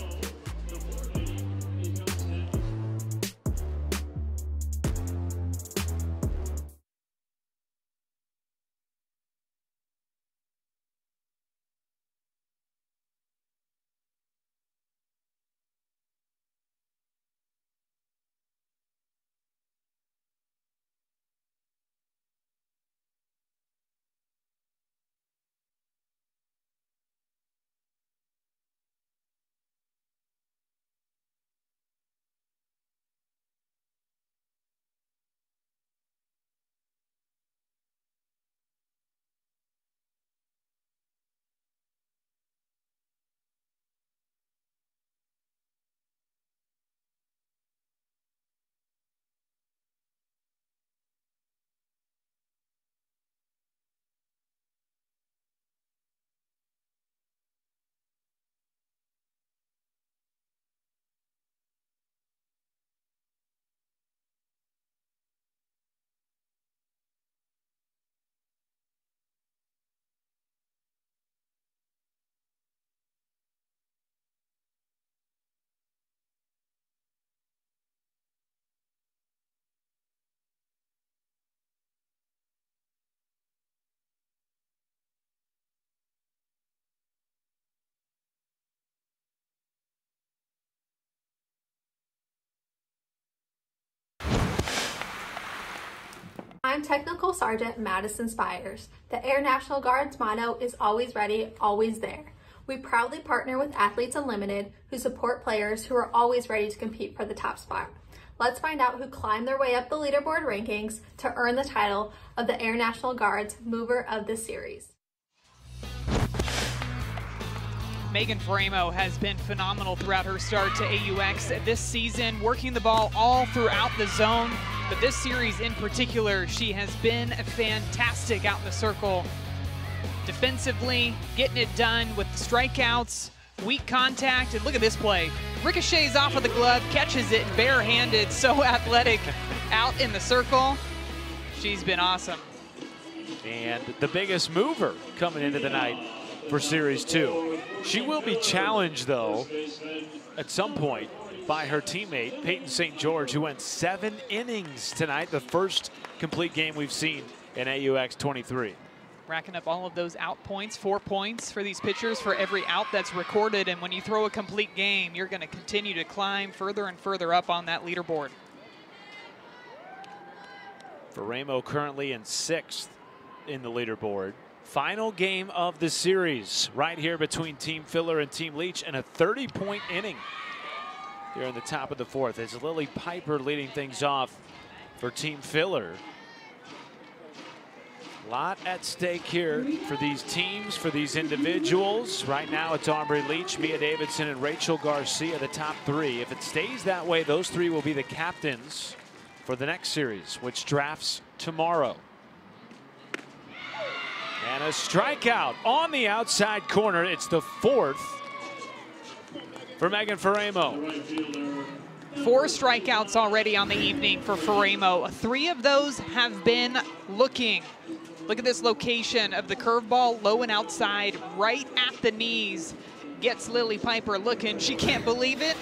I'm Technical Sergeant Madison Spires. The Air National Guard's motto is always ready, always there. We proudly partner with Athletes Unlimited, who support players who are always ready to compete for the top spot. Let's find out who climbed their way up the leaderboard rankings to earn the title of the Air National Guard's Mover of the Series. Megan Faramo has been phenomenal throughout her start to AUX this season, working the ball all throughout the zone. But this series in particular, she has been fantastic out in the circle. Defensively, getting it done with the strikeouts, weak contact, and look at this play. Ricochets off of the glove, catches it barehanded, so athletic out in the circle. She's been awesome. And the biggest mover coming into the night for Series 2. She will be challenged, though, at some point by her teammate, Peyton St. George, who went 7 innings tonight, the first complete game we've seen in AUX 23. Racking up all of those out points, 4 points for these pitchers for every out that's recorded. And when you throw a complete game, you're going to continue to climb further and further up on that leaderboard. Faramo currently in 6th in the leaderboard. Final game of the series right here between Team Filler and Team Leach, and a 30-point inning here in the top of the 4th. It's Lily Piper leading things off for Team Filler. A lot at stake here for these teams, for these individuals. Right now it's Aubrey Leach, Mia Davidson, and Rachel Garcia, the top 3. If it stays that way, those 3 will be the captains for the next series, which drafts tomorrow. And a strikeout on the outside corner. It's the 4th for Megan Faramo. 4 strikeouts already on the evening for Faramo. 3 of those have been looking. Look at this location of the curveball, low and outside, right at the knees. Gets Lily Piper looking. She can't believe it,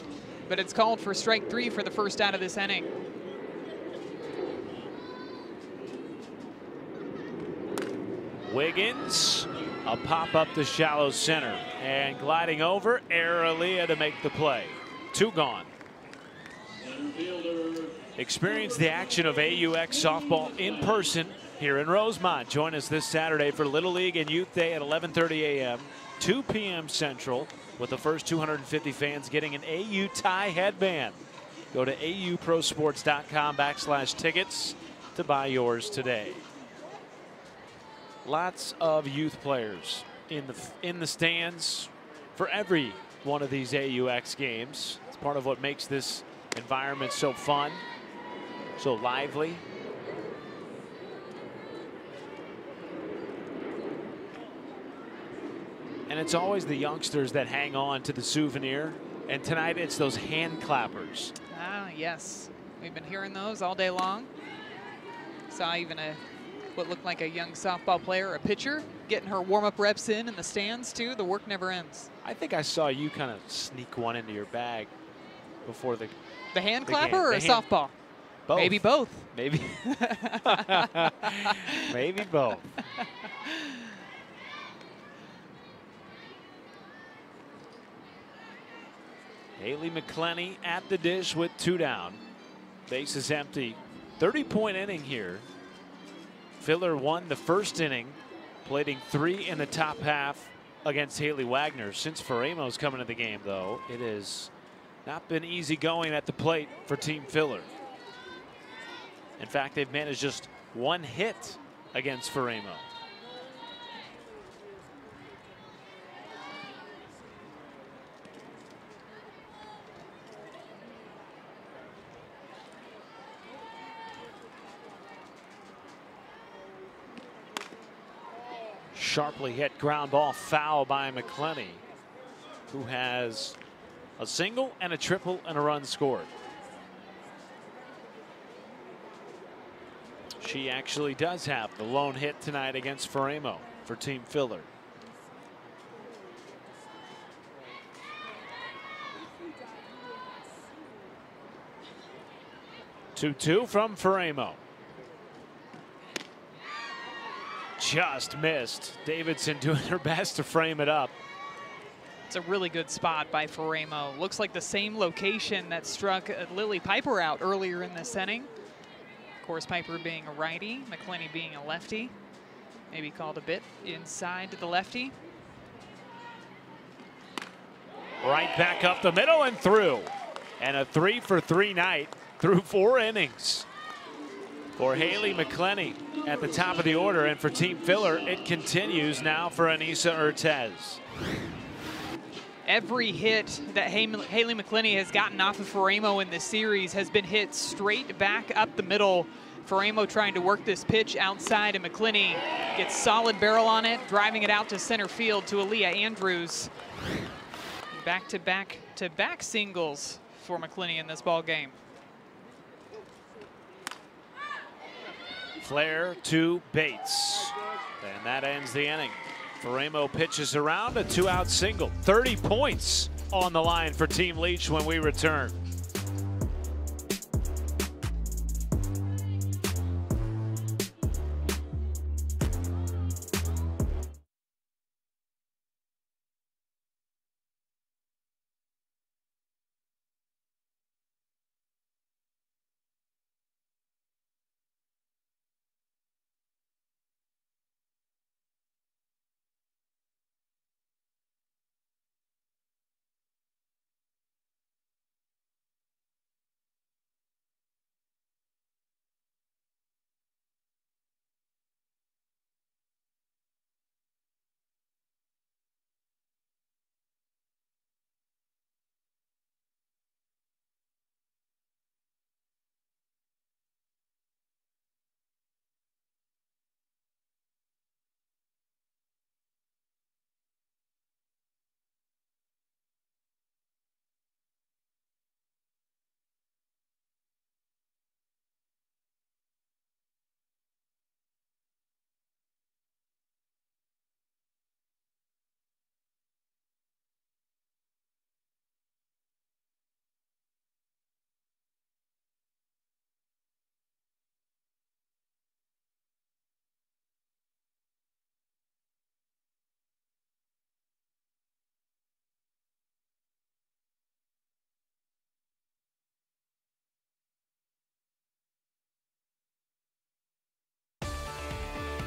but it's called for strike 3 for the first out of this inning. Wiggins, a pop up to shallow center, and gliding over, Aralia to make the play. 2 gone. Experience the action of AUX softball in person here in Rosemont. Join us this Saturday for Little League and Youth Day at 11:30 a.m., 2 p.m. Central, with the first 250 fans getting an AU tie headband. Go to auprosports.com/tickets to buy yours today. Lots of youth players in the stands for every one of these AUX games. It's part of what makes this environment so fun, so lively. And it's always the youngsters that hang on to the souvenir. And tonight it's those hand clappers. Ah, yes. We've been hearing those all day long. Saw even what looked like a young softball player, a pitcher, getting her warm-up reps in the stands too. The work never ends. I think I saw you kind of sneak one into your bag before the hand clapper or a softball? Both. Maybe both. Maybe. Maybe both. Haley McClenny at the dish with 2 down. Base is empty. 30-point inning here. Filler won the first inning, plating 3 in the top half against Haley Wagner. Since Faramo's coming to the game, though, it has not been easy going at the plate for Team Filler. In fact, they've managed just 1 hit against Faramo. Sharply hit ground ball foul by McClenny, who has a single and a triple and a run scored. She actually does have the lone hit tonight against Faramo for Team Filler. Two from Faramo. Just missed. Davidson doing her best to frame it up. It's a really good spot by Faramo. Looks like the same location that struck Lily Piper out earlier in this inning. Of course, Piper being a righty, McClenny being a lefty. Maybe called a bit inside to the lefty. Right back up the middle and through. And a 3-for-3 night through 4 innings for Haley McClenny at the top of the order. And for Team Filler, it continues now for Anissa Urtez. Every hit that Haley McClenny has gotten off of Faramo in this series has been hit straight back up the middle. Faramo trying to work this pitch outside, and McClenny gets solid barrel on it, driving it out to center field to Aaliyah Andrews. Back-to-back singles for McClenny in this ball game. Flair to Bates. And that ends the inning. Faramo pitches around a 2-out single. 30 points on the line for Team Leach when we return.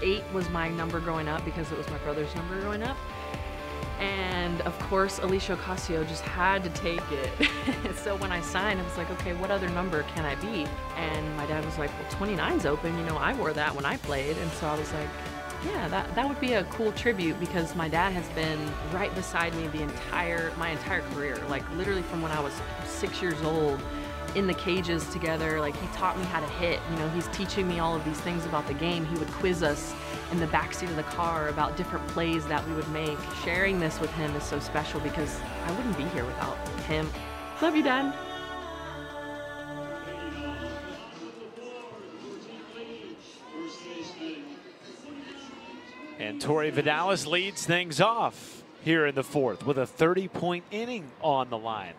Eight was my number growing up because it was my brother's number growing up. And of course, Alicia Ocasio just had to take it. So when I signed, I was like, okay, what other number can I be? And my dad was like, well, 29's open. You know, I wore that when I played. And so I was like, yeah, that would be a cool tribute, because my dad has been right beside me my entire career. Like literally from when I was 6 years old, in the cages together. Like, he taught me how to hit. You know, he's teaching me all of these things about the game. He would quiz us in the backseat of the car about different plays that we would make. Sharing this with him is so special because I wouldn't be here without him. Love you, Dad. And Tori Vidalis leads things off here in the fourth with a 30-point inning on the line.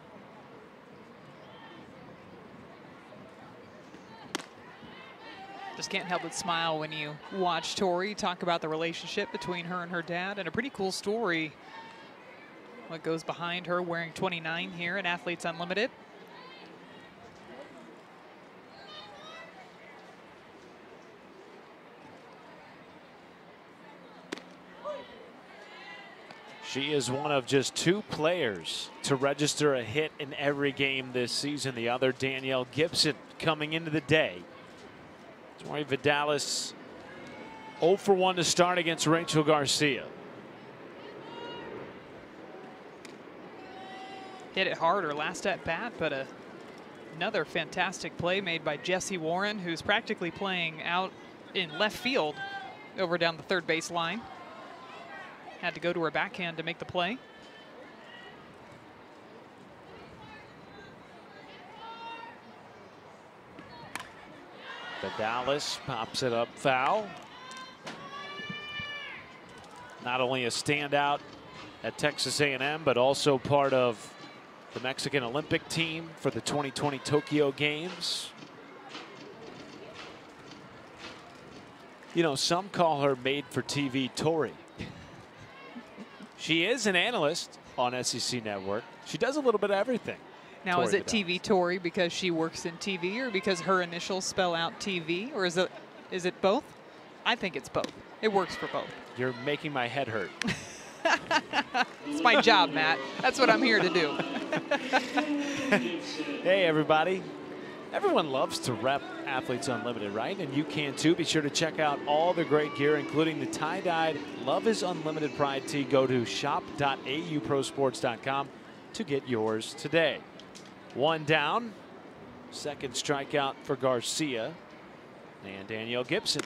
Just can't help but smile when you watch Tori talk about the relationship between her and her dad, and a pretty cool story what goes behind her wearing 29 here at Athletes Unlimited. She is one of just 2 players to register a hit in every game this season. The other, Danielle Gibson, coming into the day. Tori Vidalis 0 for 1 to start against Rachel Garcia. Hit it harder last at bat, but another fantastic play made by Jessie Warren, who's practically playing out in left field over down the third base line. Had to go to her backhand to make the play. Vidalis pops it up foul. Not only a standout at Texas A&M, but also part of the Mexican Olympic team for the 2020 Tokyo Games. You know, some call her made for TV Tori. She is an analyst on SEC Network. She does a little bit of everything. Now, is it TV Tori because she works in TV, or because her initials spell out TV, or is it both? I think it's both. It works for both. You're making my head hurt. It's my job, Matt. That's what I'm here to do. Hey, everybody. Everyone loves to rep Athletes Unlimited, right? And you can too. Be sure to check out all the great gear, including the tie-dyed Love is Unlimited Pride tee. Go to shop.auprosports.com to get yours today. One down. Second strikeout for Garcia. And Danielle Gibson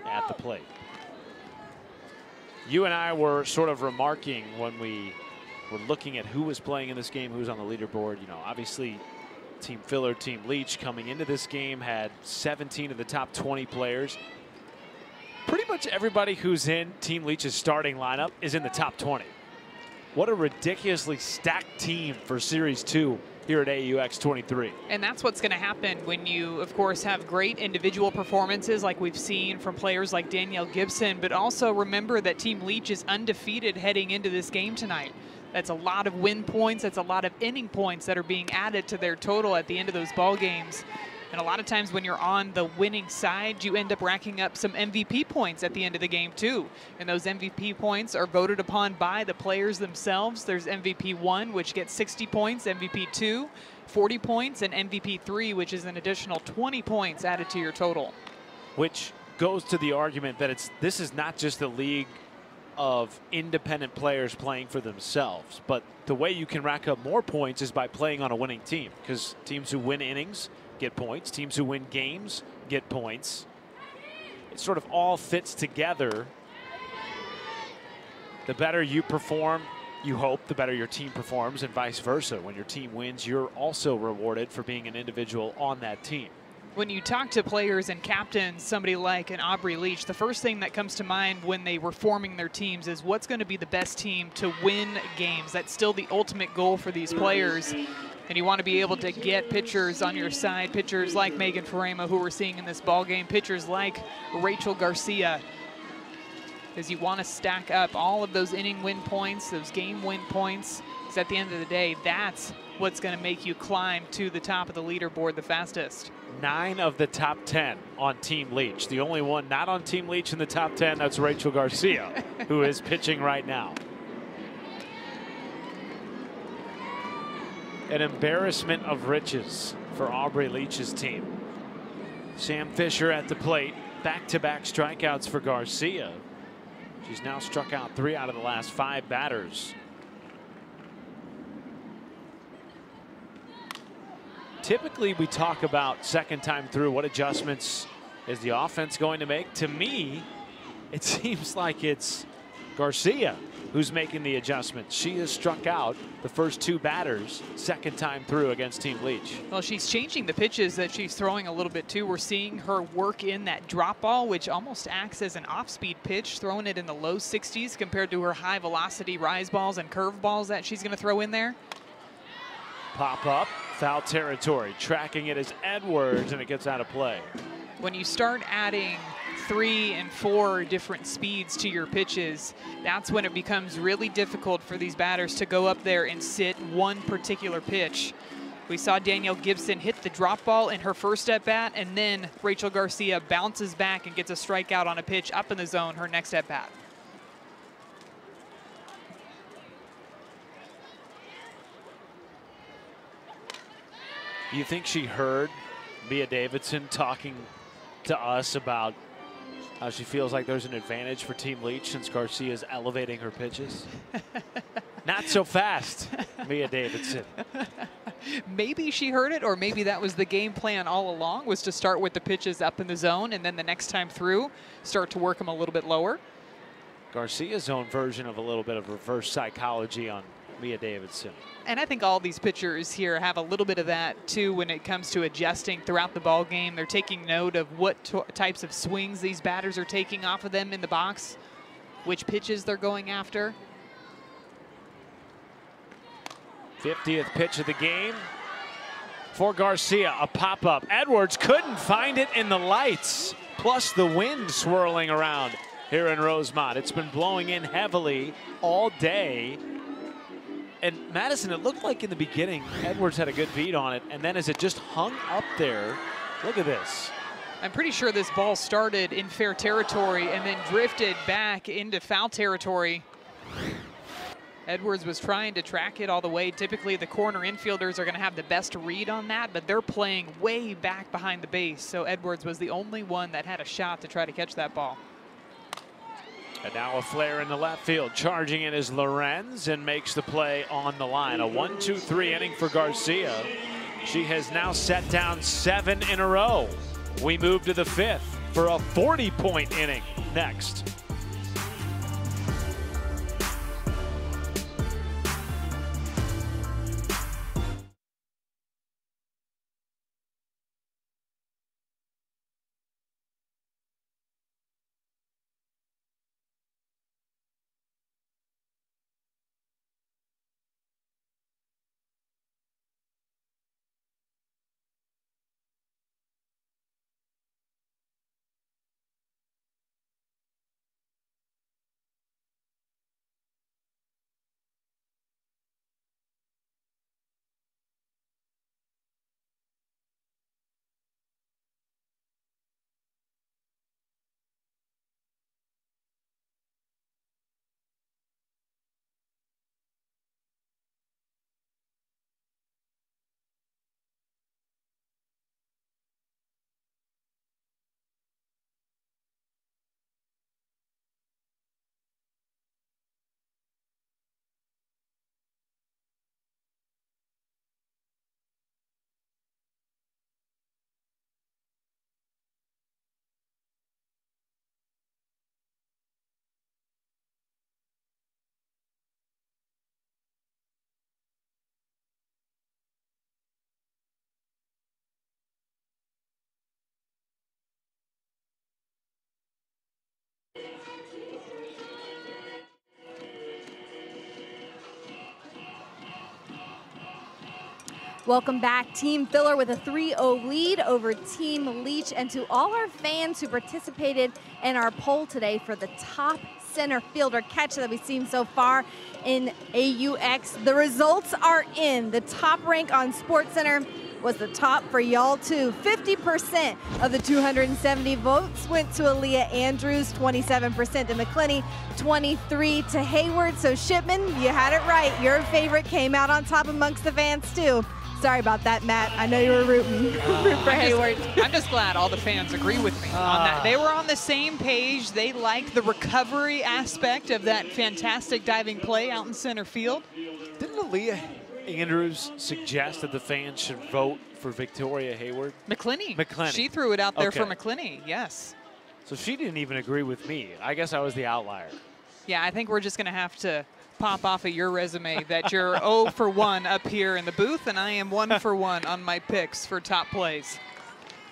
at the plate. You and I were sort of remarking when we were looking at who was playing in this game, who's on the leaderboard. You know, obviously, Team Filler, Team Leach coming into this game had 17 of the top 20 players. Pretty much everybody who's in Team Leach's starting lineup is in the top 20. What a ridiculously stacked team for Series 2 here at AUX 23. And that's what's going to happen when you, of course, have great individual performances like we've seen from players like Danielle Gibson, but also remember that Team Leach is undefeated heading into this game tonight. That's a lot of win points. That's a lot of inning points that are being added to their total at the end of those ball games. And a lot of times when you're on the winning side, you end up racking up some MVP points at the end of the game too. And those MVP points are voted upon by the players themselves. There's MVP 1, which gets 60 points, MVP 2, 40 points, and MVP 3, which is an additional 20 points added to your total. Which goes to the argument that this is not just a league of independent players playing for themselves, but the way you can rack up more points is by playing on a winning team, because teams who win innings get points, teams who win games get points. It sort of all fits together. The better you perform, you hope, the better your team performs, and vice versa. When your team wins, you're also rewarded for being an individual on that team. When you talk to players and captains, somebody like an Aubrey Leach, the first thing that comes to mind when they were forming their teams is what's going to be the best team to win games. That's still the ultimate goal for these players. And you want to be able to get pitchers on your side, pitchers like Megan Farema, who we're seeing in this ball game, pitchers like Rachel Garcia, because you want to stack up all of those inning win points, those game win points, because at the end of the day, that's what's going to make you climb to the top of the leaderboard the fastest. 9 of the top 10 on Team Leach. The only one not on Team Leach in the top 10, that's Rachel Garcia, who is pitching right now. An embarrassment of riches for Aubrey Leach's team. Sam Fisher at the plate. Back-to-back strikeouts for Garcia. She's now struck out 3 out of the last 5 batters. Typically, we talk about second time through, what adjustments is the offense going to make? To me, it seems like it's Garcia who's making the adjustments. She has struck out the first 2 batters second time through against Team Leach. Well, she's changing the pitches that she's throwing a little bit too. We're seeing her work in that drop ball, which almost acts as an off-speed pitch, throwing it in the low 60s compared to her high velocity rise balls and curve balls that she's going to throw in there. Pop up, foul territory. Tracking it is Edwards, and it gets out of play. When you start adding 3 and 4 different speeds to your pitches, that's when it becomes really difficult for these batters to go up there and sit one particular pitch. We saw Danielle Gibson hit the drop ball in her first at bat, and then Rachel Garcia bounces back and gets a strikeout on a pitch up in the zone her next at bat. You think she heard Mia Davidson talking to us about how she feels like there's an advantage for Team Leach since Garcia is elevating her pitches? Not so fast, Mia Davidson. Maybe she heard it, or maybe that was the game plan all along, was to start with the pitches up in the zone and then the next time through start to work them a little bit lower. Garcia's own version of a little bit of reverse psychology on Mia Davidson. And I think all these pitchers here have a little bit of that too when it comes to adjusting throughout the ball game. They're taking note of what types of swings these batters are taking off of them in the box, which pitches they're going after. 50th pitch of the game for Garcia, a pop-up. Edwards couldn't find it in the lights, plus the wind swirling around here in Rosemont. It's been blowing in heavily all day. And Madison, it looked like in the beginning, Edwards had a good beat on it, and then as it just hung up there, look at this. I'm pretty sure this ball started in fair territory and then drifted back into foul territory. Edwards was trying to track it all the way. Typically, the corner infielders are going to have the best read on that, but they're playing way back behind the base, so Edwards was the only one that had a shot to try to catch that ball. And now a flare in the left field. Charging in is Lorenz and makes the play on the line. A 1-2-3 inning for Garcia. She has now set down 7 in a row. We move to the 5th for a 40-point inning next. Welcome back, Team Filler with a 3-0 lead over Team Leach. And to all our fans who participated in our poll today for the top center fielder catch that we've seen so far in AUX, the results are in. The top rank on SportsCenter was the top for y'all too. 50% of the 270 votes went to Aaliyah Andrews, 27% to McClinney, 23% to Hayward. So Shipman, you had it right. Your favorite came out on top amongst the fans too. Sorry about that, Matt. I know you were rooting for Hayward. I'm just glad all the fans agree with me on that. They were on the same page. They liked the recovery aspect of that fantastic diving play out in center field. Didn't Aaliyah Andrews suggest that the fans should vote for Victoria Hayward? McClinney. She threw it out there for McClinney, yes. So she didn't even agree with me. I guess I was the outlier. Yeah, I think we're just going to have to pop off of your resume that you're 0 for 1 up here in the booth, and I am 1 for 1 on my picks for top plays.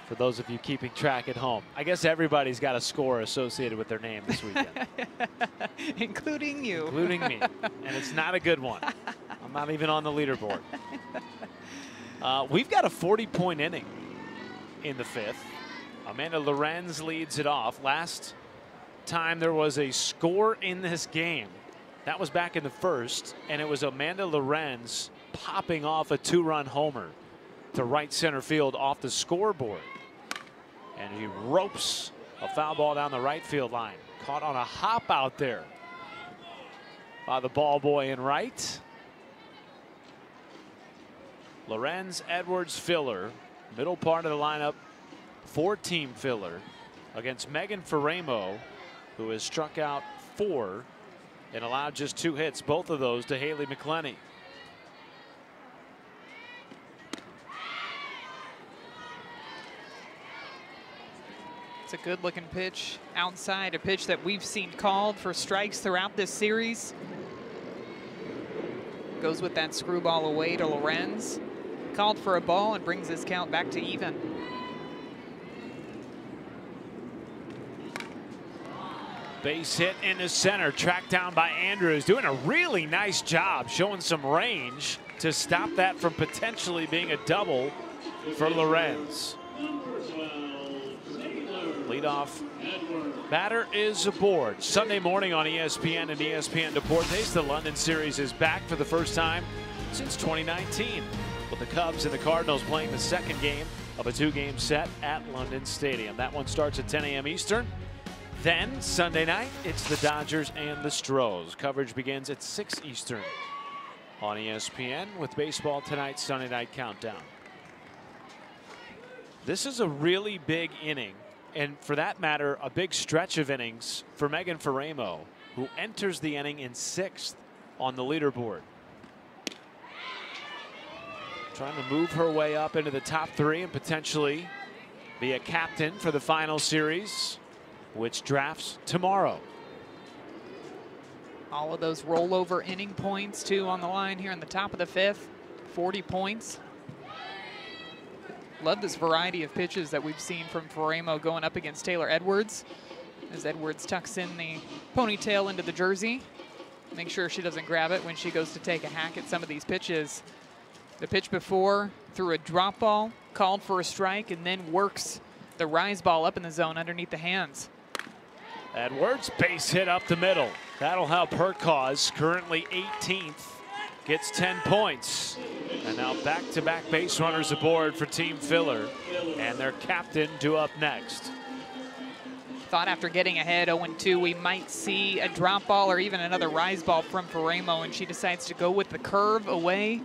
For those of you keeping track at home, I guess everybody's got a score associated with their name this weekend. Including you. Including me. And it's not a good one. I'm not even on the leaderboard. We've got a 40-point inning in the 5th. Amanda Lorenz leads it off. Last time there was a score in this game, that was back in the 1st, and it was Amanda Lorenz popping off a 2-run homer to right center field off the scoreboard. And he ropes a foul ball down the right field line. Caught on a hop out there by the ball boy in right. Lorenz, Edwards, Filler, middle part of the lineup for Team Filler against Megan Ferramo, who has struck out 4 and allowed just 2 hits, both of those to Haley McClenny. It's a good looking pitch outside, a pitch that we've seen called for strikes throughout this series. Goes with that screwball away to Lorenz. Called for a ball and brings his count back to even. Base hit into center, tracked down by Andrews, doing a really nice job, showing some range to stop that from potentially being a double for Lorenz. Leadoff batter is aboard. Sunday morning on ESPN and ESPN Deportes, the London series is back for the first time since 2019, with the Cubs and the Cardinals playing the second game of a 2-game set at London Stadium. That one starts at 10 a.m. Eastern. Then Sunday night, it's the Dodgers and the Stros. Coverage begins at 6 Eastern on ESPN with Baseball Tonight's Sunday Night Countdown. This is a really big inning, and for that matter, a big stretch of innings for Megan Faremo, who enters the inning in 6th on the leaderboard. Trying to move her way up into the top 3 and potentially be a captain for the final series, which drafts tomorrow. All of those rollover inning points, too, on the line here in the top of the 5th. 40 points. Love this variety of pitches that we've seen from Faremo going up against Taylor Edwards, as Edwards tucks in the ponytail into the jersey. Make sure she doesn't grab it when she goes to take a hack at some of these pitches. The pitch before threw a drop ball, called for a strike, and then works the rise ball up in the zone underneath the hands. Edwards, base hit up the middle. That'll help her cause. Currently 18th, gets 10 points. And now back-to-back base runners aboard for Team Filler, and their captain due up next. Thought after getting ahead 0-2, we might see a drop ball or even another rise ball from Faremo, and she decides to go with the curve away.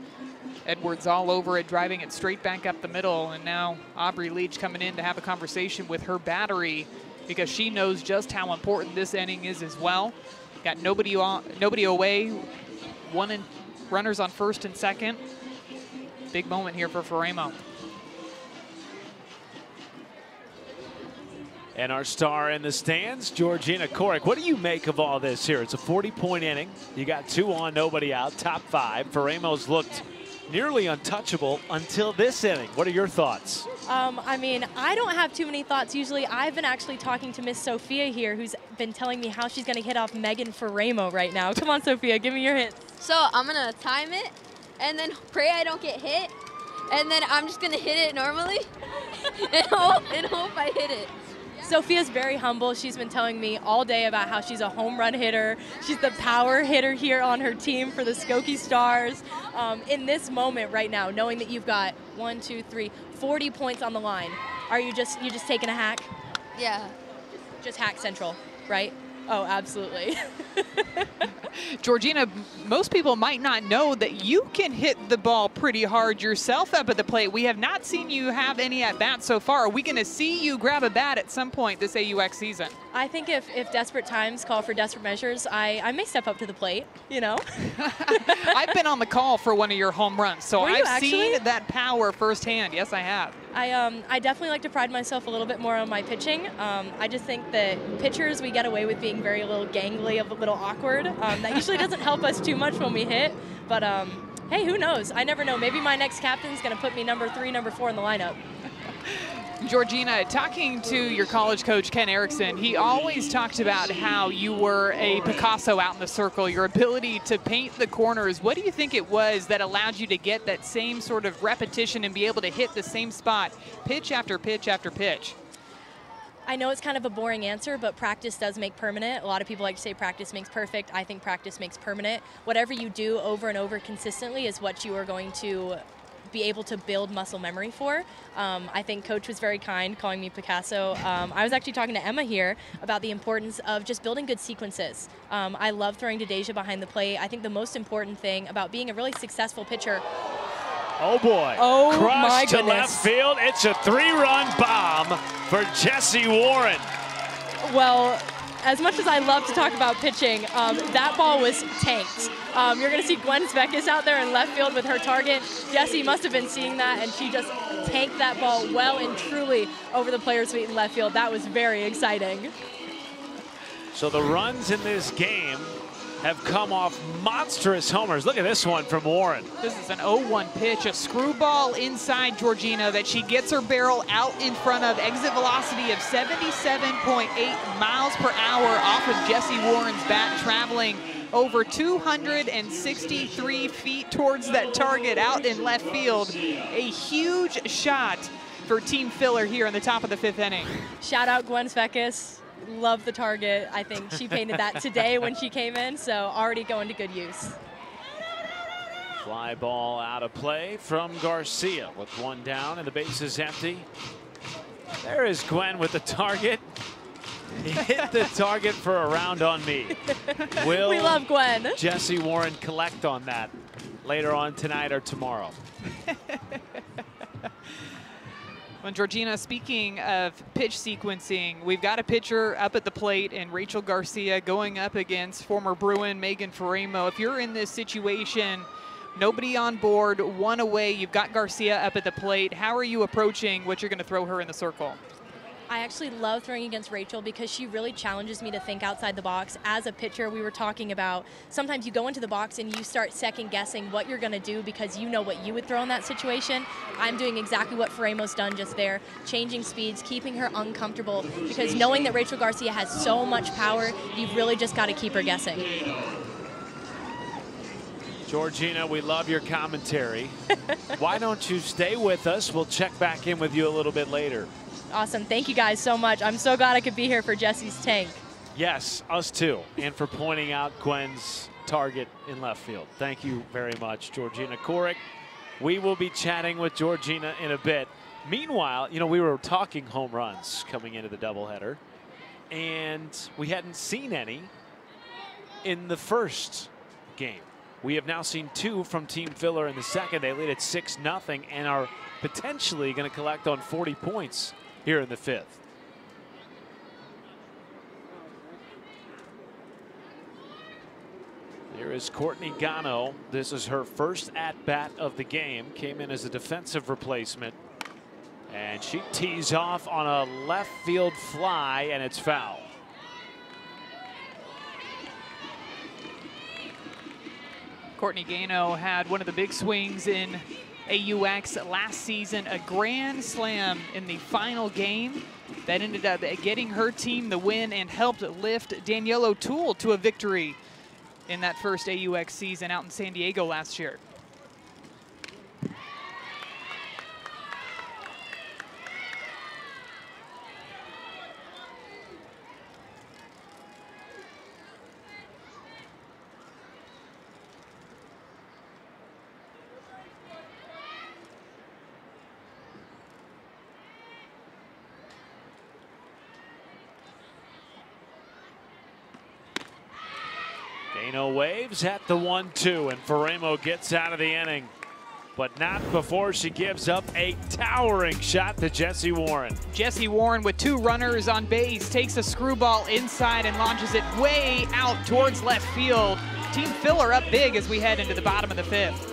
Edwards all over it, driving it straight back up the middle, and now Aubrey Leach coming in to have a conversation with her battery, because she knows just how important this inning is as well. Got nobody away, runners on first and second. Big moment here for Faremo. And our star in the stands, Georgina Korick. What do you make of all this here? It's a 40-point inning. You got 2 on, nobody out, top 5. Faremo's looked nearly untouchable until this inning. What are your thoughts? I mean, I don't have too many thoughts. Usually I've been actually talking to Miss Sophia here, who's been telling me how she's going to hit off Megan Faremo right now. Come on, Sophia, give me your hit. So I'm going to time it and then pray I don't get hit. And then I'm just going to hit it normally and hope I hit it. Sophia's very humble. She's been telling me all day about how she's a home run hitter. She's the power hitter here on her team for the Skokie Stars. In this moment right now, knowing that you've got 40 points on the line, are you just taking a hack? Yeah. Just hack central, right? Oh, absolutely. Georgina, most people might not know that you can hit the ball pretty hard yourself up at the plate. We have not seen you have any at-bats so far. Are we going to see you grab a bat at some point this AUX season? I think if desperate times call for desperate measures, I may step up to the plate, you know. I've been on the call for one of your home runs, so I've seen that power firsthand. Yes, I have. I definitely like to pride myself a little bit more on my pitching. I just think that pitchers, we get away with being very a little gangly, a little awkward. That usually doesn't help us too much when we hit, but hey, who knows? I never know. Maybe my next captain's going to put me number 3, number 4 in the lineup. Georgina, talking to your college coach, Ken Erickson, he always talked about how you were a Picasso out in the circle, your ability to paint the corners. What do you think it was that allowed you to get that same sort of repetition and be able to hit the same spot pitch after pitch after pitch? I know it's kind of a boring answer, but practice does make permanent. A lot of people like to say practice makes perfect. I think practice makes permanent. Whatever you do over and over consistently is what you are going to be able to build muscle memory for. I think Coach was very kind, calling me Picasso. I was actually talking to Emma here about the importance of just building good sequences. I love throwing to Deja behind the plate. I think the most important thing about being a really successful pitcher. Oh boy. Oh, Cross my to goodness. left field. It's a 3-run bomb for Jessie Warren. Well, as much as I love to talk about pitching, that ball was tanked. You're going to see Gwen Svekis out there in left field with her target. Jessie must have been seeing that, and she just tanked that ball well and truly over the player's feet in left field. That was very exciting. So the runs in this game have come off monstrous homers. Look at this one from Warren. This is an 0-1 pitch, a screwball inside Georgina that she gets her barrel out in front of. Exit velocity of 77.8 miles per hour off of Jessie Warren's bat, traveling over 263 feet towards that target out in left field. A huge shot for Team Filler here in the top of the 5th inning. Shout out Gwen Svekis. Love the target. I think she painted that today when she came in, so already going to good use. Fly ball out of play from Garcia with 1 down and the base is empty. There is Gwen with the target. He hit the target for a round on me. We love Gwen. Jesse Warren collect on that later on tonight or tomorrow? Well, Georgina, speaking of pitch sequencing, we've got a pitcher up at the plate and Rachel Garcia going up against former Bruin Megan Faremo. If you're in this situation, nobody on board, 1 away, you've got Garcia up at the plate. How are you approaching what you're going to throw her in the circle? I actually love throwing against Rachel because she really challenges me to think outside the box. As a pitcher, we were talking about sometimes you go into the box and you start second guessing what you're going to do because you know what you would throw in that situation. I'm doing exactly what Faremo's done just there, changing speeds, keeping her uncomfortable, because knowing that Rachel Garcia has so much power, you've really just got to keep her guessing. Georgina, we love your commentary. Why don't you stay with us? We'll check back in with you a little bit later. Awesome. Thank you guys so much. I'm so glad I could be here for Jesse's tank. Yes, us too. And for pointing out Gwen's target in left field. Thank you very much, Georgina Korick. We will be chatting with Georgina in a bit. Meanwhile, you know, we were talking home runs coming into the doubleheader, and we hadn't seen any in the first game. We have now seen 2 from Team Filler in the second. They lead at 6-0 and are potentially going to collect on 40 points here in the 5th. Here is Courtney Gano. This is her first at-bat of the game. Came in as a defensive replacement. And she tees off on a left field fly, and it's foul. Courtney Gano had one of the big swings in AUX last season, a grand slam in the final game that ended up getting her team the win and helped lift Danielle O'Toole to a victory in that first AUX season out in San Diego last year. Gano waves at the 1-2, and Faremo gets out of the inning, but not before she gives up a towering shot to Jessie Warren. Jessie Warren with 2 runners on base takes a screwball inside and launches it way out towards left field. Team Filler up big as we head into the bottom of the 5th.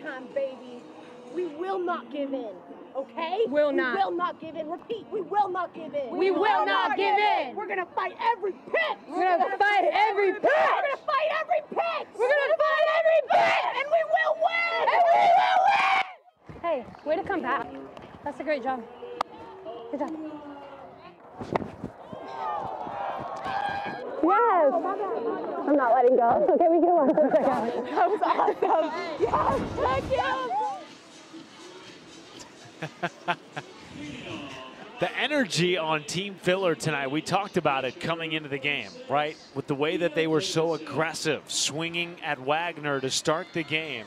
Time, baby. We will not give in, okay? Will not. We will not give in. Repeat, we will not give in. We will not give in. We're gonna fight every pitch. We're gonna fight every pitch. We're gonna fight every pitch. We're gonna fight every pitch. And we will win. And we will win. Hey, way to come back. That's a great job. Good job. Yes! I'm not letting go. Okay, we can one. That was awesome. Yes, thank you. The energy on Team Filler tonight, we talked about it coming into the game, right? With the way that they were so aggressive, swinging at Wagner to start the game.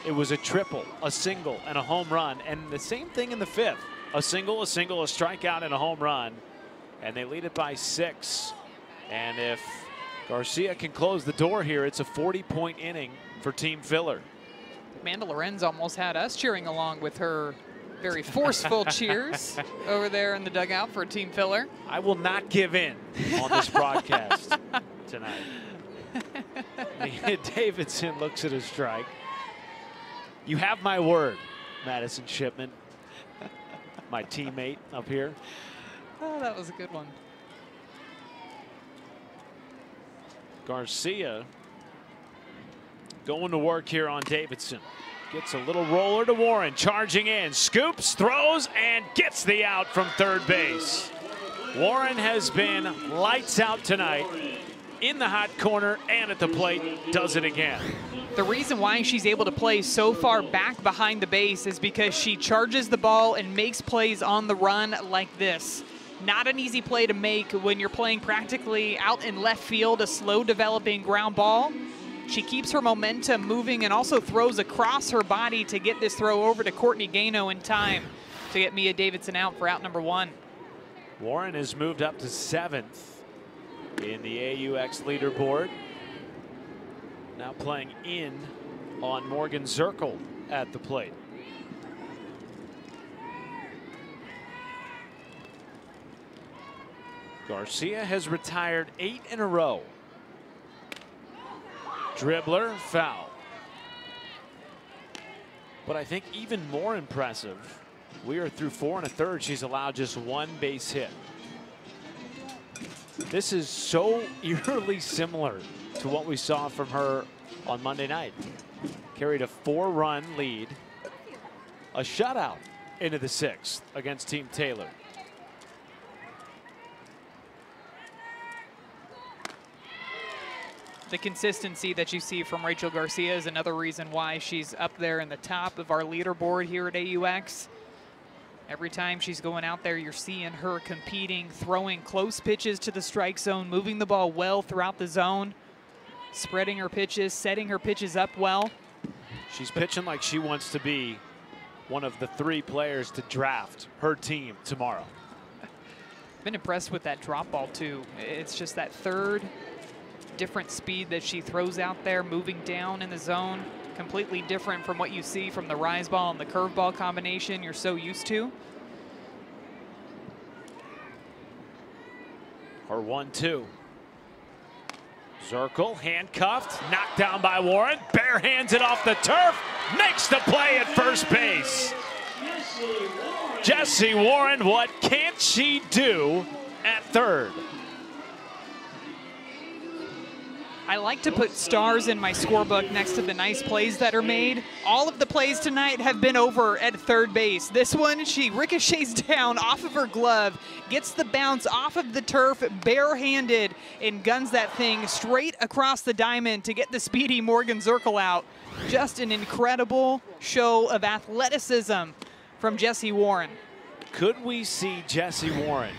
It was a triple, a single, and a home run. And the same thing in the fifth. A single, a strikeout, and a home run. And they lead it by 6. And if Garcia can close the door here, it's a 40-point inning for Team Filler. Amanda Lorenz almost had us cheering along with her very forceful cheers over there in the dugout for Team Filler. I will not give in on this broadcast tonight. Davidson looks at a strike. You have my word, Madison Shipman, my teammate up here. Oh, that was a good one. Garcia going to work here on Davidson. Gets a little roller to Warren, charging in, scoops, throws, and gets the out from third base. Warren has been lights out tonight in the hot corner and at the plate, does it again. The reason why she's able to play so far back behind the base is because she charges the ball and makes plays on the run like this. Not an easy play to make when you're playing practically out in left field, a slow developing ground ball. She keeps her momentum moving and also throws across her body to get this throw over to Courtney Gano in time to get Mia Davidson out for out number 1. Warren has moved up to 7th in the AUX leaderboard. Now playing in on Morgan Zirkle at the plate. Garcia has retired 8 in a row. Dribbler, foul. But I think even more impressive, we are through 4 1/3. She's allowed just 1 base hit. This is so eerily similar to what we saw from her on Monday night. Carried a 4-run lead, a shutout into the 6th against Team Taylor. The consistency that you see from Rachel Garcia is another reason why she's up there in the top of our leaderboard here at AUX. Every time she's going out there, you're seeing her competing, throwing close pitches to the strike zone, moving the ball well throughout the zone, spreading her pitches, setting her pitches up well. She's pitching like she wants to be one of the 3 players to draft her team tomorrow. Been impressed with that drop ball too. It's just that third different speed that she throws out there, moving down in the zone. Completely different from what you see from the rise ball and the curveball combination you're so used to. Her 1-2. Zirkle handcuffed, knocked down by Warren, bare hands it off the turf, makes the play at first base. Jessie Warren, what can't she do at third? I like to put stars in my scorebook next to the nice plays that are made. All of the plays tonight have been over at third base. This one, she ricochets down off of her glove, gets the bounce off of the turf barehanded, and guns that thing straight across the diamond to get the speedy Morgan Zirkle out. Just an incredible show of athleticism from Jessie Warren. Could we see Jessie Warren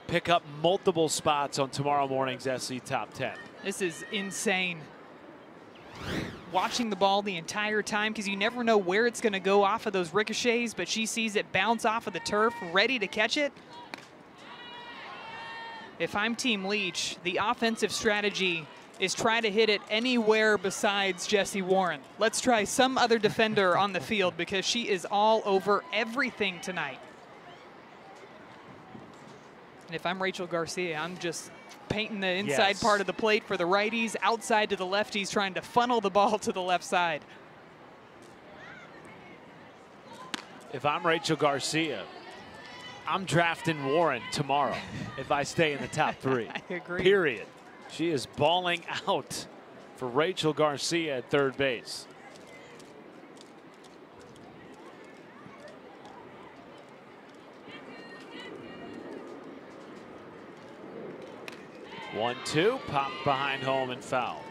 pick up multiple spots on tomorrow morning's SC Top 10? This is insane. Watching the ball the entire time because you never know where it's going to go off of those ricochets, but she sees it bounce off of the turf, ready to catch it. If I'm Team Leach, the offensive strategy is try to hit it anywhere besides Jessie Warren. Let's try some other defender on the field because she is all over everything tonight. And if I'm Rachel Garcia, I'm just painting the inside part of the plate for the righties, outside to the lefties, trying to funnel the ball to the left side. if I'm Rachel Garcia, I'm drafting Warren tomorrow if I stay in the top 3. I agree. Period. She is balling out for Rachel Garcia at third base. One, two, pop behind home and foul.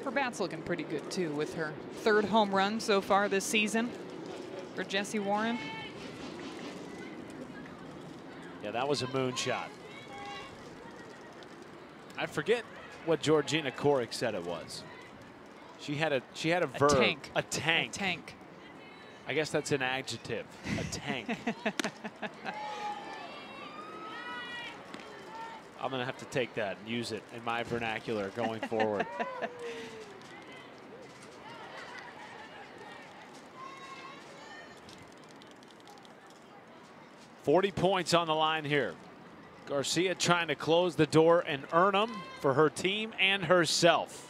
Her bat's looking pretty good too with her 3rd home run so far this season for Jessie Warren. Yeah, that was a moonshot. I forget what Georgina Korick said it was. She had a verb. A tank. A tank. A tank. I guess that's an adjective. A tank. I'm going to have to take that and use it in my vernacular going forward. $40 points on the line here. Garcia trying to close the door and earn them for her team and herself.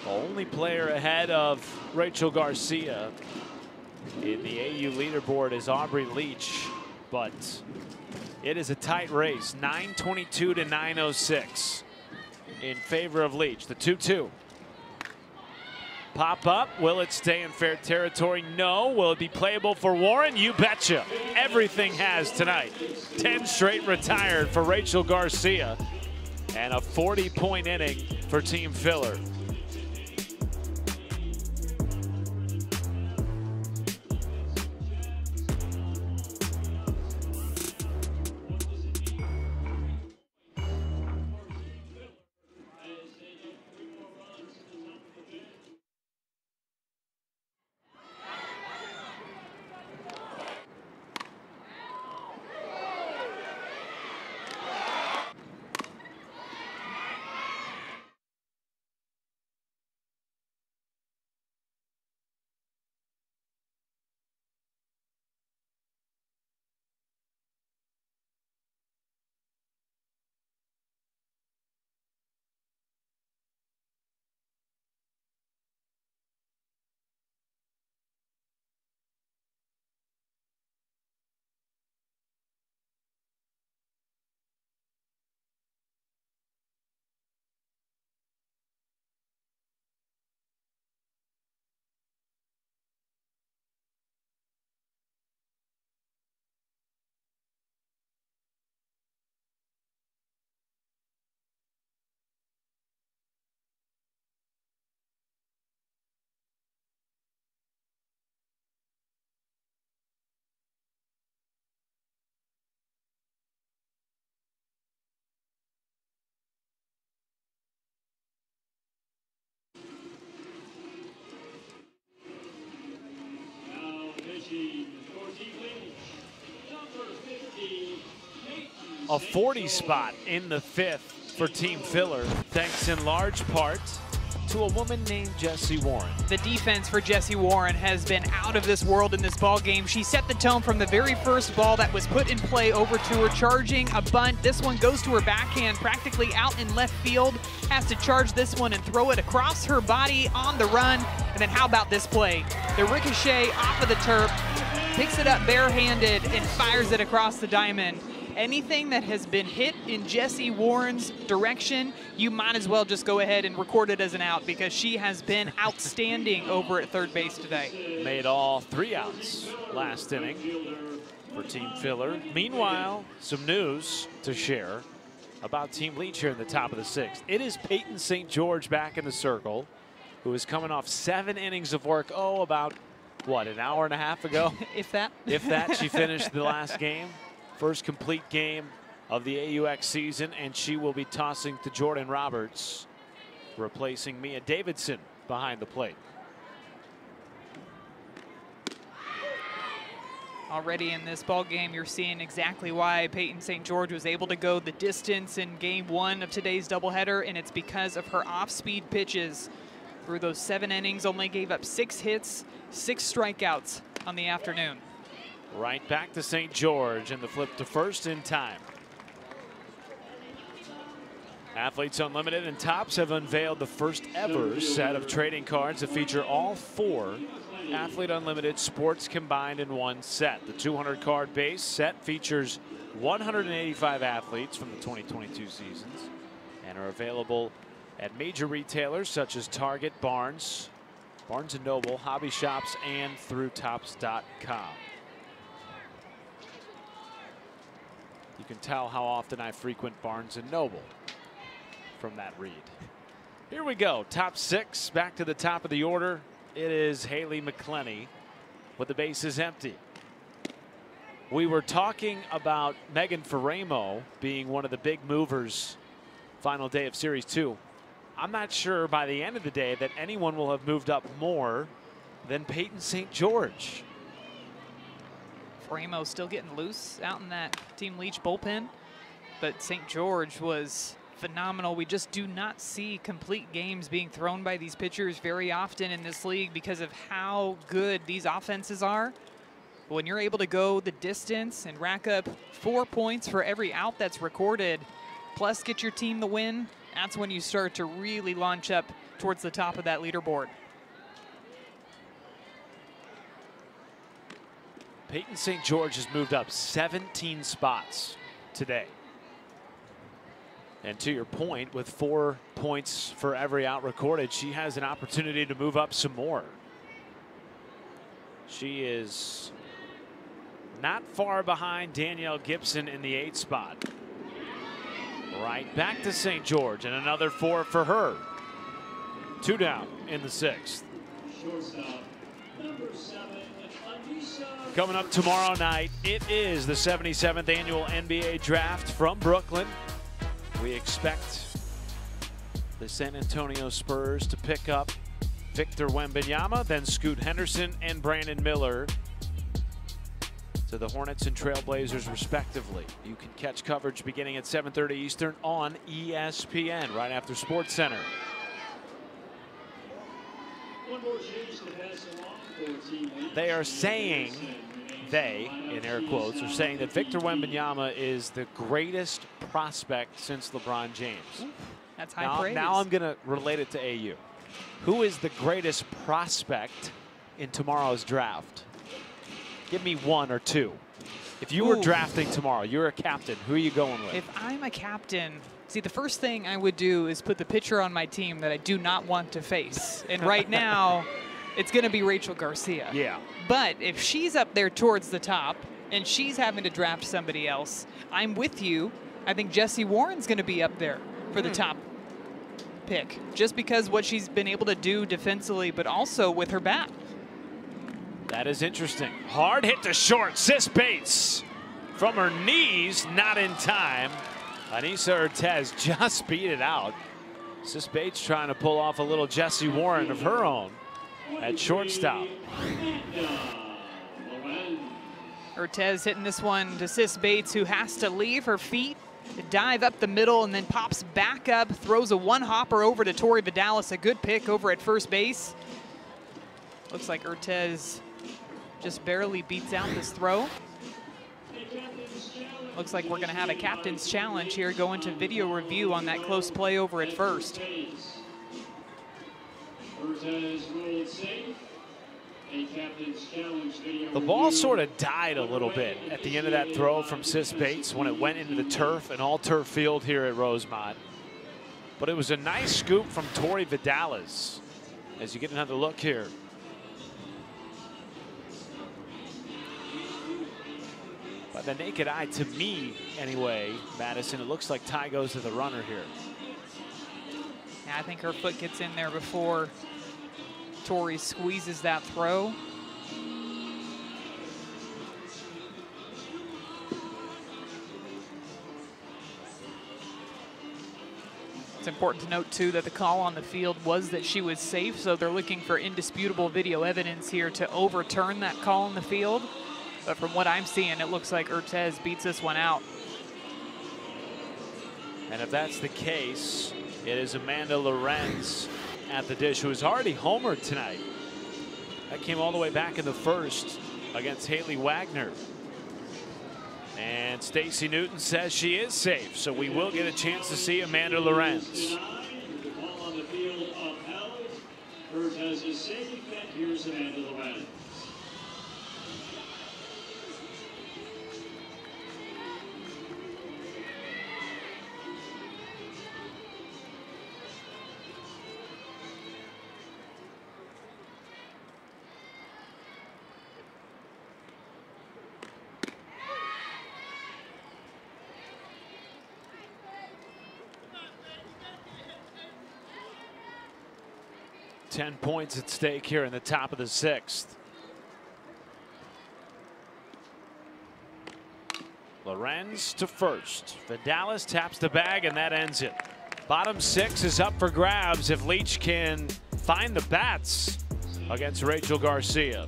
The only player ahead of Rachel Garcia in the AU leaderboard is Aubrey Leach, but it is a tight race, 922 to 906 in favor of Leach. The 2-2. Pop up. Will it stay in fair territory? No. Will it be playable for Warren? You betcha. Everything has tonight. 10 straight retired for Rachel Garcia and a 40-point inning for Team Filler. A 40 spot in the 5th for Team Filler, thanks in large part to a woman named Jessie Warren. The defense for Jessie Warren has been out of this world in this ball game. She set the tone from the very first ball that was put in play over to her, charging a bunt. This one goes to her backhand, practically out in left field. Has to charge this one and throw it across her body on the run. And then how about this play? The ricochet off of the turf, picks it up barehanded and fires it across the diamond. Anything that has been hit in Jessie Warren's direction, you might as well just go ahead and record it as an out, because she has been outstanding over at third base today. Made all 3 outs last inning for Team Filler. Meanwhile, some news to share about Team Leach here in the top of the 6th. It is Peyton St. George back in the circle, who is coming off 7 innings of work. Oh, about, what, an hour and a half ago? If that. If that, she finished the last game. First complete game of the AUX season, and she will be tossing to Jordan Roberts, replacing Mia Davidson behind the plate. Already in this ball game, you're seeing exactly why Peyton St. George was able to go the distance in game 1 of today's doubleheader, and it's because of her off-speed pitches. Through those 7 innings, only gave up 6 hits, 6 strikeouts on the afternoon. Right back to St. George, and the flip to first in time. Athletes Unlimited and Topps have unveiled the first ever set of trading cards that feature all 4 Athlete Unlimited sports combined in one set. The 200 card base set features 185 athletes from the 2022 seasons and are available at major retailers such as Target, Barnes & Noble, hobby shops, and through Topps.com. You can tell how often I frequent Barnes & Noble from that read. Here we go. Top 6 back to the top of the order. It is Haley McClenny with the bases empty. We were talking about Megan Faramo being one of the big movers final day of Series 2. I'm not sure by the end of the day that anyone will have moved up more than Peyton St. George. Faramo still getting loose out in that Team Leach bullpen, but St. George was phenomenal. We just do not see complete games being thrown by these pitchers very often in this league because of how good these offenses are. When you're able to go the distance and rack up 4 points for every out that's recorded, plus get your team the win, that's when you start to really launch up towards the top of that leaderboard. Peyton St. George has moved up 17 spots today. And to your point, with 4 points for every out recorded, she has an opportunity to move up some more. She is not far behind Danielle Gibson in the 8th spot. Right back to St. George, and another 4 for her. 2 down in the 6th. Coming up tomorrow night, it is the 77th annual NBA Draft from Brooklyn. We expect the San Antonio Spurs to pick up Victor Wembanyama, then Scoot Henderson and Brandon Miller to the Hornets and Trailblazers respectively. You can catch coverage beginning at 7:30 Eastern on ESPN right after SportsCenter. They are saying, in air quotes, are saying that Victor Wembanyama is the greatest prospect since LeBron James. That's high praise. Now I'm going to relate it to AU. Who is the greatest prospect in tomorrow's draft? Give me 1 or 2. If you were drafting tomorrow, you're a captain, who are you going with? If I'm a captain, see, the first thing I would do is put the pitcher on my team that I do not want to face. And right now, it's going to be Rachel Garcia. Yeah. But if she's up there towards the top and she's having to draft somebody else, I'm with you. I think Jessie Warren's going to be up there for the top pick, just because what she's been able to do defensively, but also with her bat. That is interesting. Hard hit to short. Sis Bates from her knees, not in time. Anissa Ortez just beat it out. Sis Bates trying to pull off a little Jessie Warren of her own at shortstop. Ortez hitting this one to Sis Bates, who has to leave her feet, dive up the middle, and then pops back up, throws a one-hopper over to Tori Vidalis. A good pick over at first base. Looks like Ortez just barely beats out this throw. Looks like we're going to have a captain's challenge here, going to video review on that close play over at first. The ball sort of died a little bit at the end of that throw from Sis Bates when it went into the turf, an all-turf field here at Rosemont. But it was a nice scoop from Tori Vidalis as you get another look here. By the naked eye, to me anyway, Madison, it looks like Ty goes to the runner here. Yeah, I think her foot gets in there before Tori squeezes that throw. It's important to note, too, that the call on the field was that she was safe, so they're looking for indisputable video evidence here to overturn that call on the field. But from what I'm seeing, it looks like Ortez beats this one out. And if that's the case, it is Amanda Lorenz at the dish, who has already homered tonight. That came all the way back in the first against Haley Wagner. And Stacy Newton says she is safe, so we will get a chance to see Amanda Lorenz. On the field upheld. Hers has a safe, and here's Amanda Lorenz. Ten points at stake here in the top of the 6th. Lorenz to first. Vidalis taps the bag, and that ends it. Bottom 6 is up for grabs if Leach can find the bats against Rachel Garcia.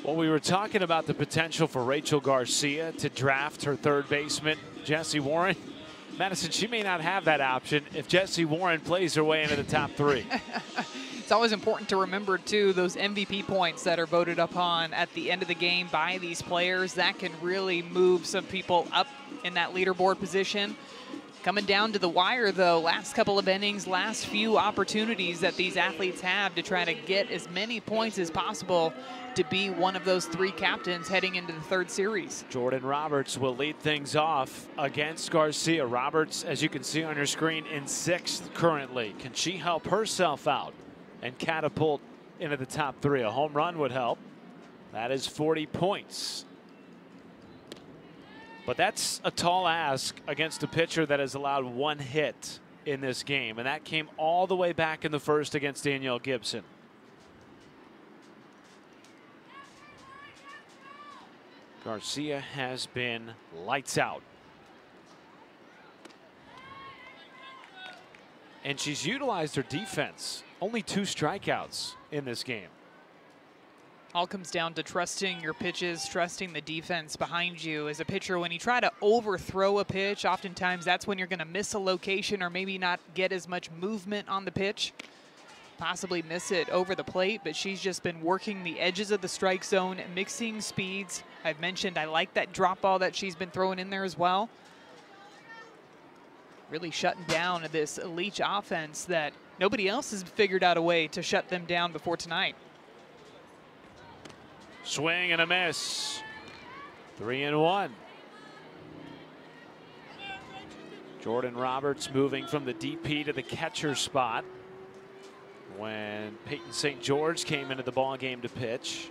Well, we were talking about the potential for Rachel Garcia to draft her third baseman, Jessie Warren. Madison, she may not have that option if Jessie Warren plays her way into the top 3. It's always important to remember, too, those MVP points that are voted upon at the end of the game by these players. That can really move some people up in that leaderboard position. Coming down to the wire, though, last couple of innings, last few opportunities that these athletes have to try to get as many points as possible to be one of those 3 captains heading into the 3rd series. Jordan Roberts will lead things off against Garcia. Roberts, as you can see on your screen, in 6th currently. Can she help herself out and catapult into the top 3? A home run would help. That is 40 points. But that's a tall ask against a pitcher that has allowed 1 hit in this game, and that came all the way back in the 1st against Danielle Gibson. Garcia has been lights out. And she's utilized her defense. Only 2 strikeouts in this game. All comes down to trusting your pitches, trusting the defense behind you. As a pitcher, when you try to overthrow a pitch, oftentimes that's when you're going to miss a location or maybe not get as much movement on the pitch. Possibly miss it over the plate, but she's just been working the edges of the strike zone, mixing speeds. I've mentioned I like that drop ball that she's been throwing in there as well. Really shutting down this Leach offense that nobody else has figured out a way to shut them down before tonight. Swing and a miss. 3-1. Jordan Roberts moving from the DP to the catcher spot when Peyton St. George came into the ball game to pitch.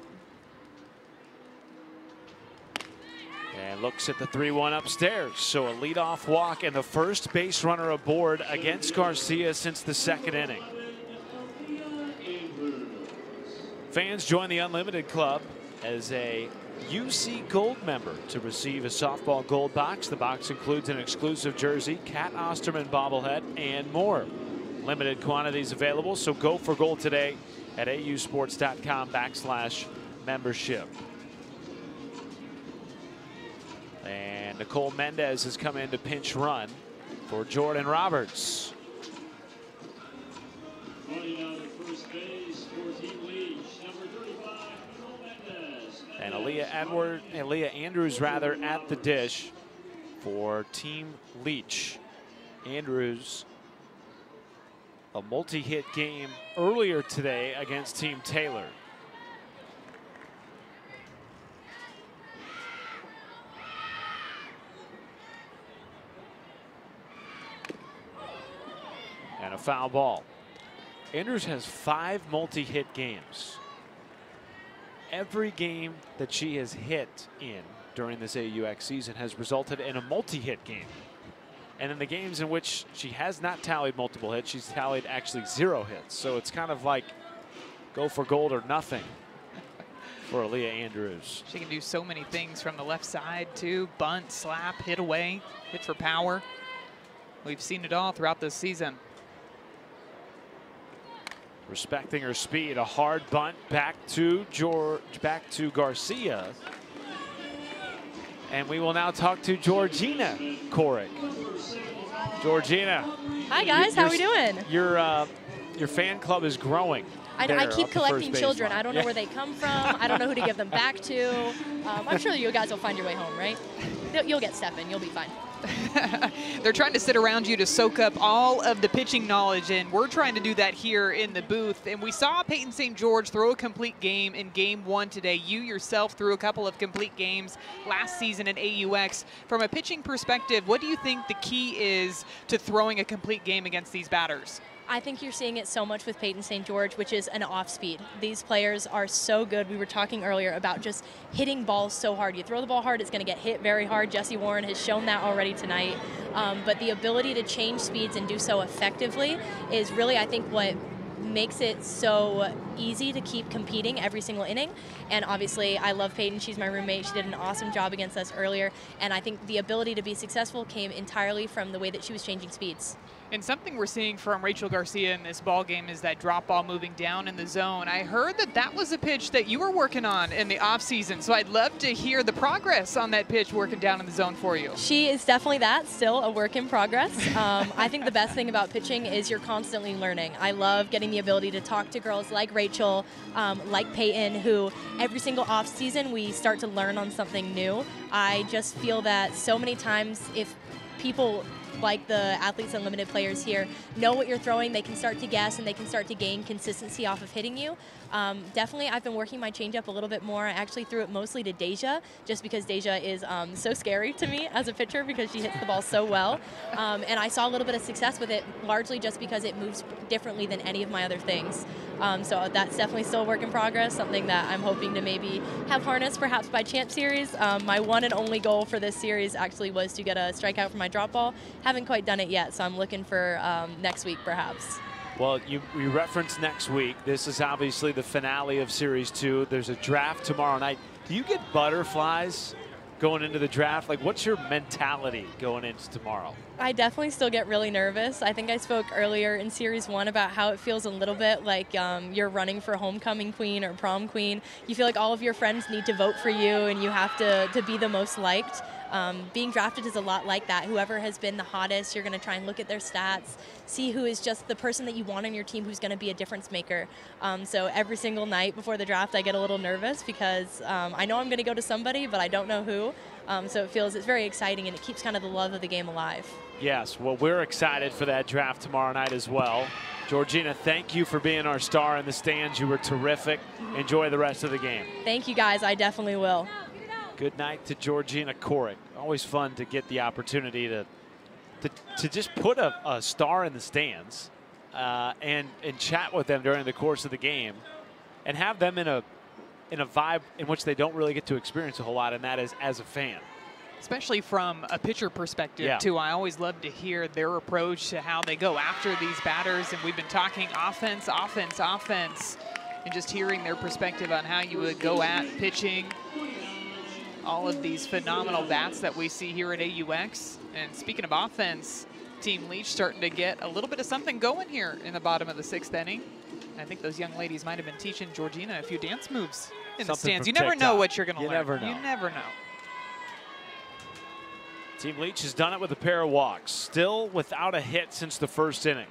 And looks at the 3-1 upstairs. So a leadoff walk and the first base runner aboard against Garcia since the 2nd inning. Fans join the Unlimited Club as a UC Gold member to receive a softball gold box. The box includes an exclusive jersey, Cat Osterman bobblehead, and more. Limited quantities available, so go for gold today at ausports.com/membership. And Nicole Mendez has come in to pinch run for Jordan Roberts. And Aaliyah Andrews rather at the dish for Team Leach. Andrews, a multi-hit game earlier today against Team Taylor. And a foul ball. Andrews has 5 multi-hit games. Every game that she has hit in during this AUX season has resulted in a multi-hit game. And in the games in which she has not tallied multiple hits, she's tallied actually 0 hits. So it's kind of like go for gold or nothing for Aaliyah Andrews. She can do so many things from the left side too. Bunt, slap, hit away, hit for power. We've seen it all throughout this season. Respecting her speed, a hard bunt back to Garcia. And we will now talk to Georgina Korick. Georgina. Hi guys, how are we doing? Your fan club is growing. I keep collecting children. I don't know where they come from. I don't know who to give them back to. I'm sure you guys will find your way home, right? You'll get Stefan. You'll be fine. They're trying to sit around you to soak up all of the pitching knowledge, and we're trying to do that here in the booth. And we saw Peyton St. George throw a complete game in Game 1 today. You yourself threw a couple of complete games last season at AUX. From a pitching perspective, what do you think the key is to throwing a complete game against these batters? I think you're seeing it so much with Peyton St. George, which is an off speed. These players are so good. We were talking earlier about just hitting balls so hard. You throw the ball hard, it's going to get hit very hard. Jesse Warren has shown that already tonight. But the ability to change speeds and do so effectively is really, I think, what makes it so easy to keep competing every single inning. And obviously, I love Peyton. She's my roommate. She did an awesome job against us earlier. And I think the ability to be successful came entirely from the way that she was changing speeds. And something we're seeing from Rachel Garcia in this ball game is that drop ball moving down in the zone. I heard that that was a pitch that you were working on in the offseason, so I'd love to hear the progress on that pitch working down in the zone for you. She is definitely that, still a work in progress. I think the best thing about pitching is you're constantly learning. I love getting the ability to talk to girls like Rachel, like Peyton, who every single offseason we start to learn on something new. I just feel that so many times if people like the Athletes Unlimited players here know what you're throwing, they can start to guess and they can start to gain consistency off of hitting you. Definitely, I've been working my changeup a little bit more. I actually threw it mostly to Deja, just because Deja is so scary to me as a pitcher because she hits the ball so well. And I saw a little bit of success with it, largely just because it moves differently than any of my other things. So that's definitely still a work in progress, something that I'm hoping to maybe have harnessed perhaps by Champ Series. My one and only goal for this series actually was to get a strikeout for my drop ball. Haven't quite done it yet, so I'm looking for next week perhaps. Well, we referenced next week. This is obviously the finale of Series 2. There's a draft tomorrow night. Do you get butterflies going into the draft? Like, what's your mentality going into tomorrow? I definitely still get really nervous. I think I spoke earlier in Series 1 about how it feels a little bit like you're running for homecoming queen or prom queen. You feel like all of your friends need to vote for you and you have to be the most liked. Being drafted is a lot like that. Whoever has been the hottest, you're going to try and look at their stats, see who is just the person that you want on your team who's going to be a difference maker. So every single night before the draft, I get a little nervous because I know I'm going to go to somebody, but I don't know who. So it's very exciting, and it keeps kind of the love of the game alive. Yes, well, we're excited for that draft tomorrow night as well. Georgina, thank you for being our star in the stands. You were terrific. Enjoy the rest of the game. Thank you, guys. I definitely will. Good night to Georgina Korick. Always fun to get the opportunity to just put a star in the stands and chat with them during the course of the game and have them in a vibe in which they don't really get to experience a whole lot, and that is as a fan. Especially from a pitcher perspective, too. I always love to hear their approach to how they go after these batters, and we've been talking offense, offense, offense. and just hearing their perspective on how you would go at pitching all of these phenomenal bats that we see here at AUX. And speaking of offense, Team Leach starting to get a little bit of something going here in the bottom of the 6th inning. I think those young ladies might have been teaching Georgina a few dance moves in the stands. You never know what you're going to learn. Never know. You never know. Team Leach has done it with a pair of walks. Still without a hit since the 1st inning.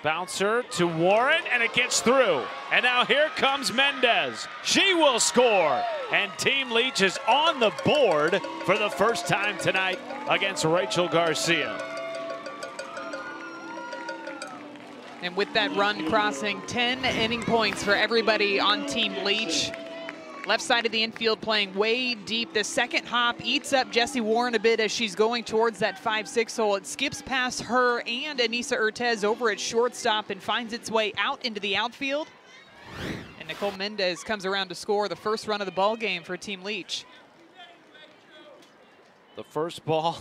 Bouncer to Warren, and it gets through. And now here comes Mendez. She will score. And Team Leach is on the board for the first time tonight against Rachel Garcia. And with that run crossing, 10 inning points for everybody on Team Leach. Left side of the infield playing way deep. The second hop eats up Jessie Warren a bit as she's going towards that 5-6 hole. It skips past her and Anissa Urtez over at shortstop and finds its way out into the outfield. And Nicole Mendez comes around to score the first run of the ball game for Team Leach. The first ball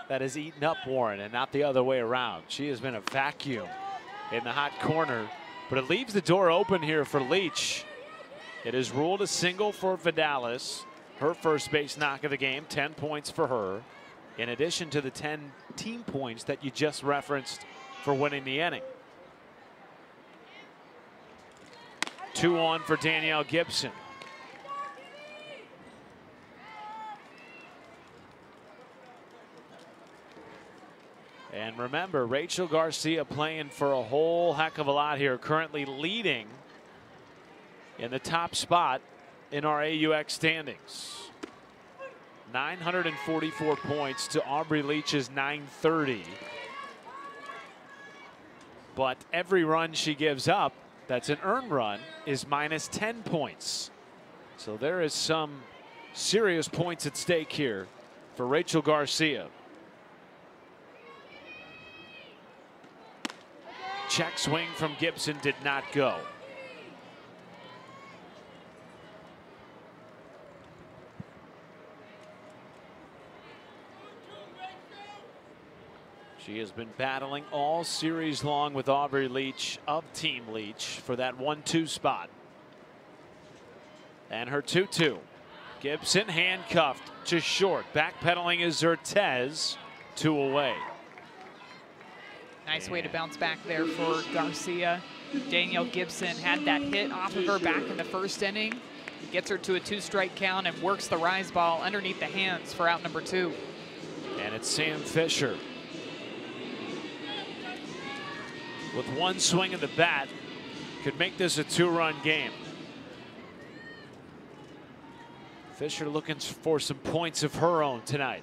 that has eaten up Warren and not the other way around. She has been a vacuum in the hot corner, but it leaves the door open here for Leach. It is ruled a single for Vidalis. Her first base knock of the game, 10 points for her, in addition to the 10 team points that you just referenced for winning the inning. 2 on for Danielle Gibson. And remember, Rachel Garcia playing for a whole heck of a lot here, currently leading in the top spot in our AUX standings. 944 points to Aubrey Leach's 930. But every run she gives up, that's an earned run, is minus 10 points. So there is some serious points at stake here for Rachel Garcia. Check swing from Gibson did not go. She has been battling all series long with Aubrey Leach of Team Leach for that 1-2 spot. And her 2-2. Gibson handcuffed to short. Backpedaling is Urtez. 2 away. Nice way to bounce back there for Garcia. Danielle Gibson had that hit off of her back in the 1st inning. Gets her to a 2-strike count and works the rise ball underneath the hands for out number 2. And it's Sam Fisher. With one swing of the bat, could make this a 2-run game. Fisher looking for some points of her own tonight.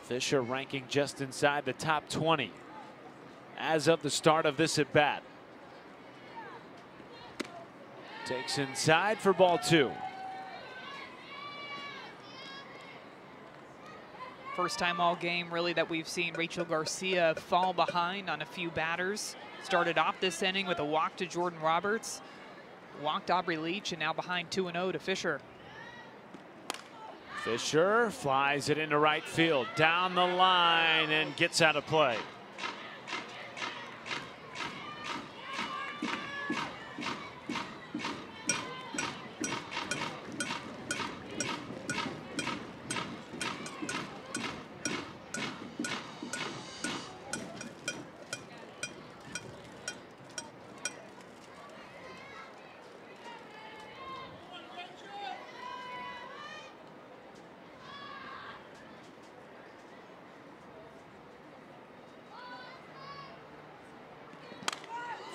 Fisher ranking just inside the top 20 as of the start of this at bat. Takes inside for ball 2. First time all game really that we've seen Rachel Garcia fall behind on a few batters. Started off this inning with a walk to Jordan Roberts, walked Aubrey Leach, and now behind 2-0 to Fisher. Fisher flies it into right field, down the line, and gets out of play.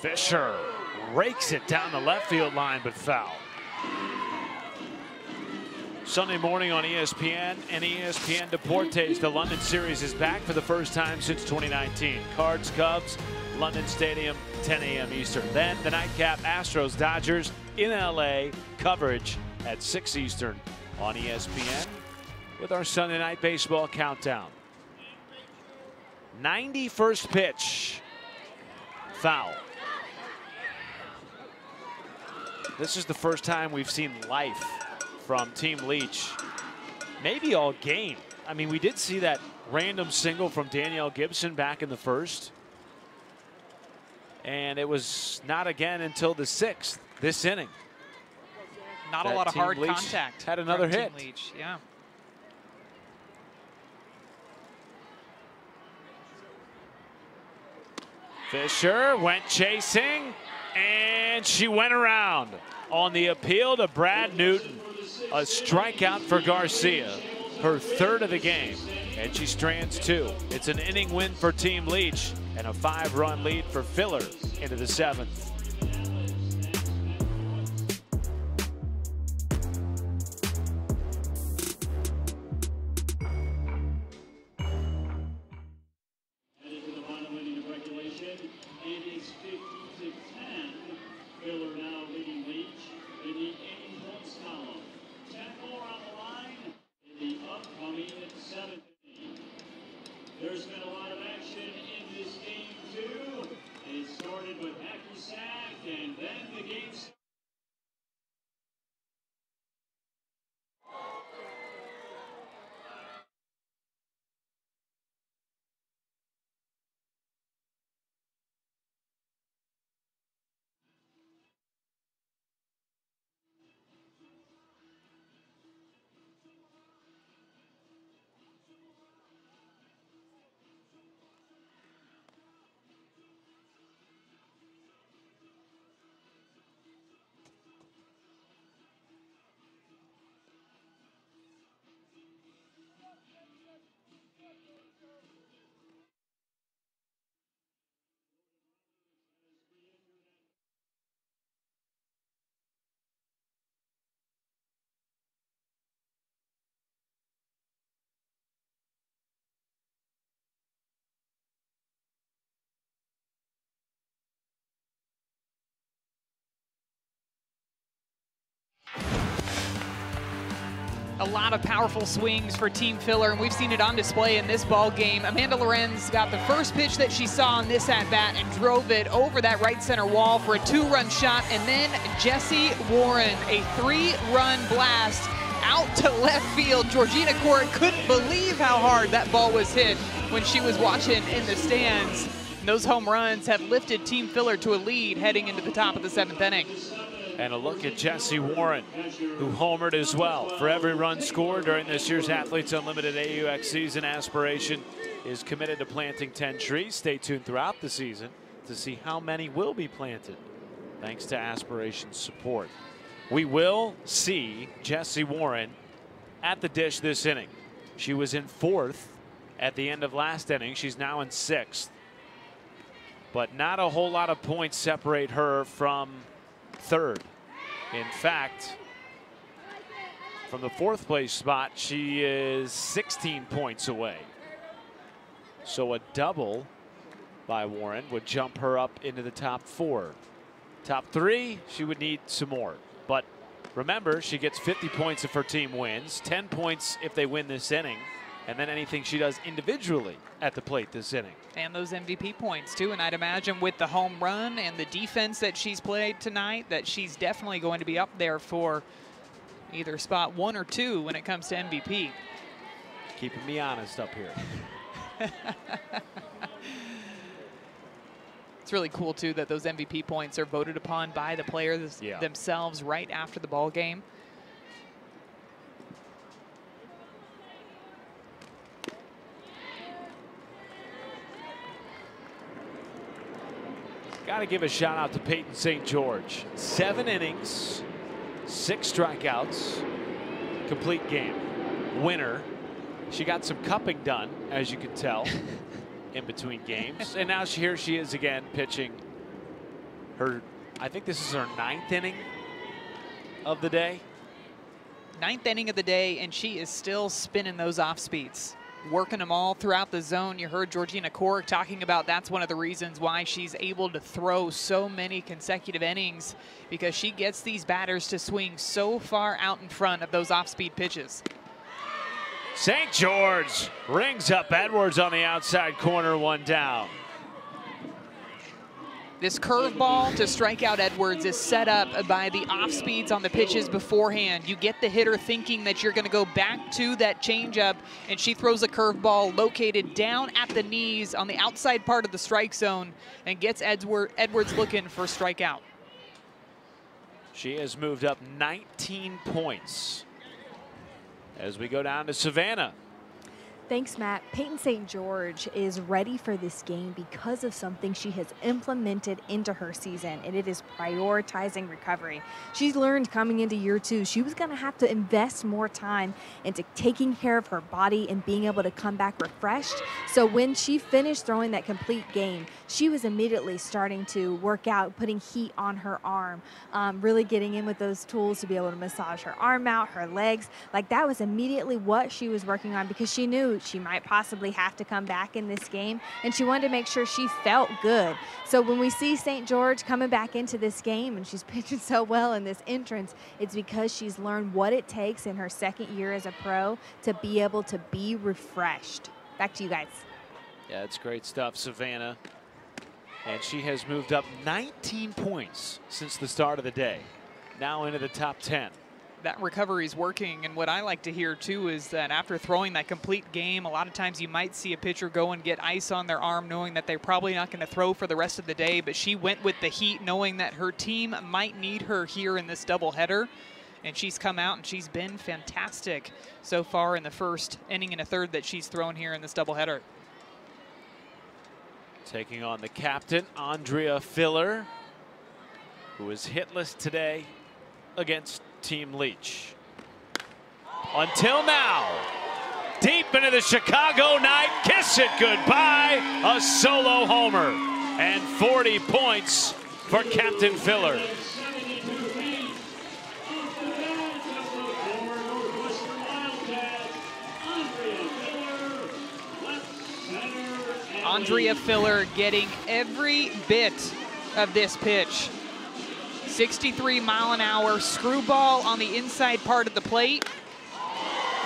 Fisher rakes it down the left field line, but foul. Sunday morning on ESPN and ESPN Deportes, the London series is back for the first time since 2019. Cards, Cubs, London Stadium, 10 a.m. Eastern. Then the nightcap, Astros, Dodgers in LA, coverage at 6 Eastern on ESPN with our Sunday night baseball countdown. 91st pitch, foul. This is the first time we've seen life from Team Leach, maybe all game. I mean, we did see that random single from Danielle Gibson back in the first. And it was not again until the 6th, this inning. Not a lot of hard contact. Had another hit. Team Leach, yeah. Fisher went chasing, and she went around. On the appeal to Brad Newton, a strikeout for Garcia, her 3rd of the game, and she strands 2. It's an inning win for Team Leach and a 5-run lead for Filler into the 7th. Filler now leading Leach in the 80-point column. 10 more on the line in the upcoming 7th inning. There's been a lot of action in this game, too. It started with hacky sack, and then the game started. A lot of powerful swings for Team Filler, and we've seen it on display in this ball game. Amanda Lorenz got the first pitch that she saw on this at-bat and drove it over that right center wall for a 2-run shot, and then Jessie Warren, a 3-run blast out to left field. Georgina Court couldn't believe how hard that ball was hit when she was watching in the stands. And those home runs have lifted Team Filler to a lead heading into the top of the 7th inning. And a look at Jessie Warren, who homered as well. For every run scored during this year's Athletes Unlimited AUX season, Aspiration is committed to planting 10 trees. Stay tuned throughout the season to see how many will be planted, thanks to Aspiration's support. We will see Jessie Warren at the dish this inning. She was in 4th at the end of last inning. She's now in 6th. But not a whole lot of points separate her from 3rd. In fact, from the 4th place spot, she is 16 points away. So a double by Warren would jump her up into the top 4. Top 3, she would need some more. But remember, she gets 50 points if her team wins, 10 points if they win this inning, and then anything she does individually at the plate this inning. And those MVP points too, and I'd imagine with the home run and the defense that she's played tonight, that she's definitely going to be up there for either spot 1 or 2 when it comes to MVP. Keeping me honest up here. It's really cool too that those MVP points are voted upon by the players themselves right after the ball game. Got to give a shout out to Peyton St. George. 7 innings, 6 strikeouts, complete game. Winner. She got some cupping done, as you can tell, in between games. And now here she is again pitching her, I think this is her 9th inning of the day. 9th inning of the day, and she is still spinning those off speeds, working them all throughout the zone. You heard Georgina Cork talking about that's one of the reasons why she's able to throw so many consecutive innings, because she gets these batters to swing so far out in front of those off-speed pitches. St. George rings up Edwards on the outside corner, 1 down. This curveball to strike out Edwards is set up by the off speeds on the pitches beforehand. You get the hitter thinking that you're going to go back to that changeup, and she throws a curveball located down at the knees on the outside part of the strike zone and gets Edwards looking for strikeout. She has moved up 19 points as we go down to Savannah. Thanks, Matt. Peyton St. George is ready for this game because of something she has implemented into her season, and it is prioritizing recovery. She's learned coming into year 2 she was going to have to invest more time into taking care of her body and being able to come back refreshed. So when she finished throwing that complete game, she was immediately starting to work out, putting heat on her arm, really getting in with those tools to be able to massage her arm out, her legs. Like, that was immediately what she was working on because she knew she might possibly have to come back in this game, and she wanted to make sure she felt good. So when we see St. George coming back into this game and she's pitching so well in this entrance, it's because she's learned what it takes in her second year as a pro to be able to be refreshed. Back to you guys. Yeah, it's great stuff, Savannah. And she has moved up 19 points since the start of the day. Now into the top 10. That recovery is working, and what I like to hear too is that after throwing that complete game, a lot of times you might see a pitcher go and get ice on their arm knowing that they're probably not going to throw for the rest of the day, but she went with the heat knowing that her team might need her here in this doubleheader, and she's come out and she's been fantastic so far in the first inning and a third that she's thrown here in this doubleheader. Taking on the captain, Andrea Filler, who is hitless today against Team Leach. Until now, deep into the Chicago night, kiss it goodbye, a solo homer, and 40 points for Captain Filler. Andrea Filler getting every bit of this pitch. 63-mile-an-hour screwball on the inside part of the plate.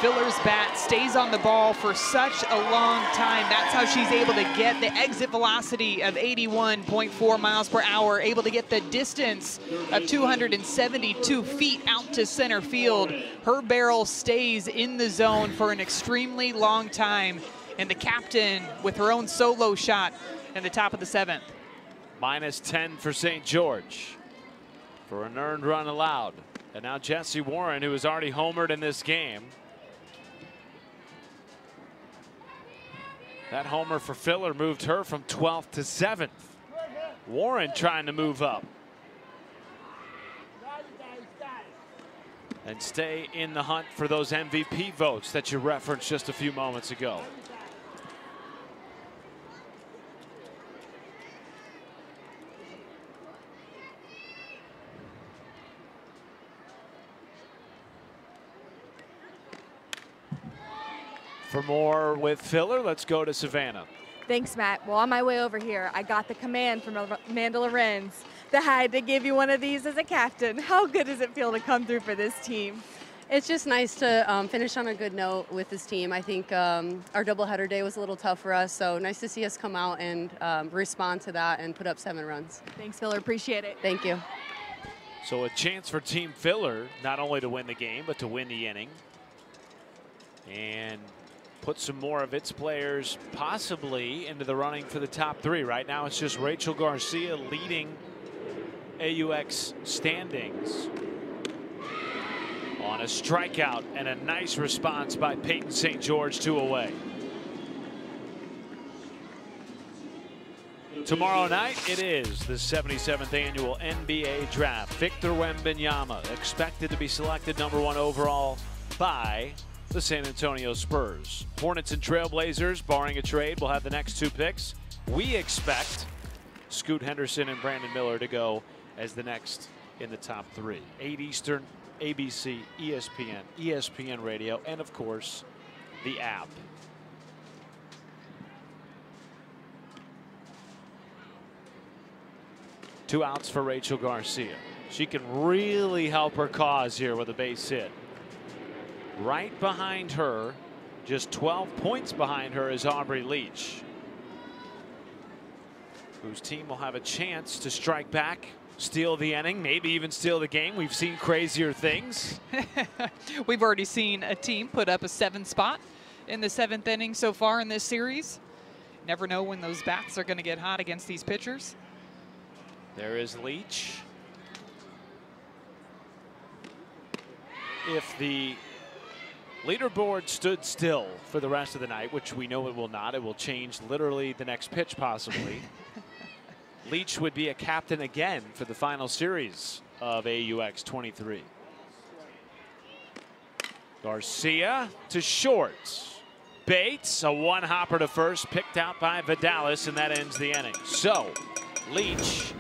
Filler's bat stays on the ball for such a long time. That's how she's able to get the exit velocity of 81.4 miles per hour, able to get the distance of 272 feet out to center field. Her barrel stays in the zone for an extremely long time. And the captain with her own solo shot in the top of the 7th. Minus 10 for St. George for an earned run allowed. And now Jessie Warren, who has already homered in this game. That homer for Filler moved her from 12th to 7th. Warren trying to move up and stay in the hunt for those MVP votes that you referenced just a few moments ago. For more with Filler, let's go to Savannah. Thanks, Matt. Well, on my way over here, I got the command from Amanda Lorenz that I had to give you one of these as a captain. How good does it feel to come through for this team? It's just nice to finish on a good note with this team. I think our doubleheader day was a little tough for us, so nice to see us come out and respond to that and put up 7 runs. Thanks, Filler. Appreciate it. Thank you. So a chance for Team Filler, not only to win the game, but to win the inning. And put some more of its players possibly into the running for the top 3. Right now it's just Rachel Garcia leading AUX standings on a strikeout and a nice response by Peyton St. George, 2 away. Tomorrow night it is the 77th annual NBA draft. Victor Wembanyama expected to be selected #1 overall by the San Antonio Spurs. Hornets and Trailblazers, barring a trade, will have the next 2 picks. We expect Scoot Henderson and Brandon Miller to go as the next in the top 3. 8 Eastern, ABC, ESPN, ESPN Radio, and of course, the app. Two outs for Rachel Garcia. She can really help her cause here with a base hit. Right behind her, just 12 points behind her, is Aubrey Leach, whose team will have a chance to strike back, steal the inning, maybe even steal the game. We've seen crazier things. We've already seen a team put up a 7 spot in the 7th inning so far in this series. Never know when those bats are going to get hot against these pitchers. There is Leach. If the leaderboard stood still for the rest of the night, which we know it will not, it will change literally the next pitch possibly. Leach would be a captain again for the final series of AUX 23. Garcia to short. Bates, a one-hopper to first, picked out by Vidalis, and that ends the inning. So, Leach,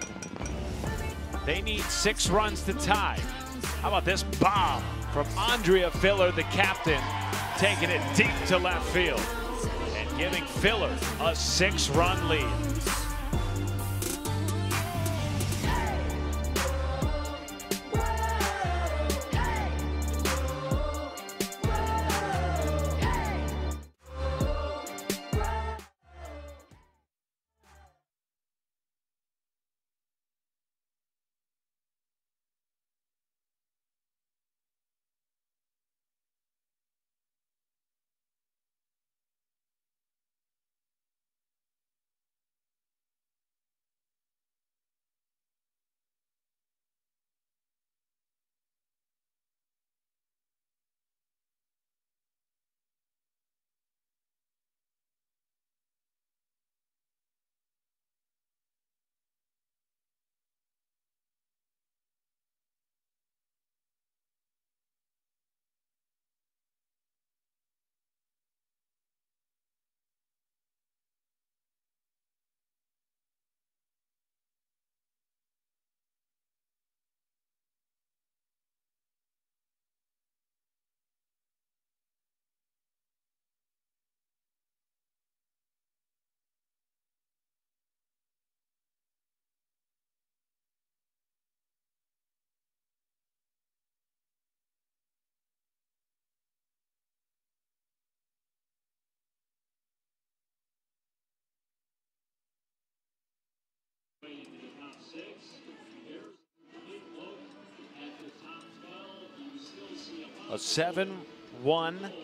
they need 6 runs to tie. How about this bomb from Andrea Filler, the captain, taking it deep to left field and giving Filler a 6-run lead. A 7-1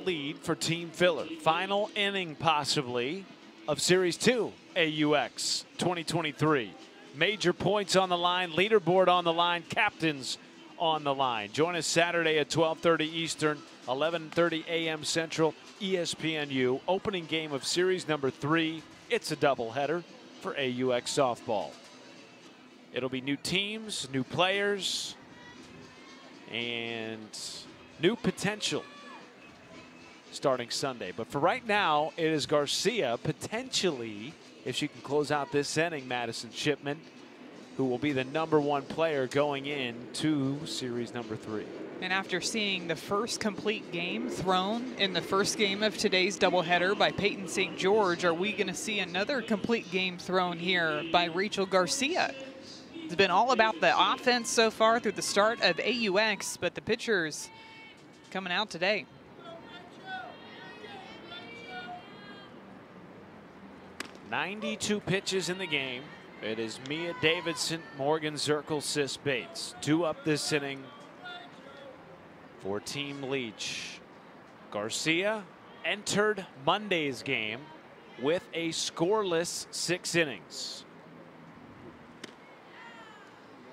lead for Team Filler. Final inning possibly of Series 2 AUX 2023. Major points on the line, leaderboard on the line, captains on the line. Join us Saturday at 12:30 Eastern, 11:30 a.m. Central, ESPNU. Opening game of Series number 3. It's a doubleheader for AUX Softball. It'll be new teams, new players, and new potential starting Sunday. But for right now, it is Garcia, potentially, if she can close out this inning, Madison Shipman, who will be the #1 player going into series number 3. And after seeing the first complete game thrown in the first game of today's doubleheader by Peyton St. George, are we going to see another complete game thrown here by Rachel Garcia? It's been all about the offense so far through the start of AUX, but the pitchers coming out today. .92 in the game. It is Mia Davidson, Morgan Zirkle, Sis Bates. 2 up this inning for Team Leach. Garcia entered Monday's game with a scoreless 6 innings.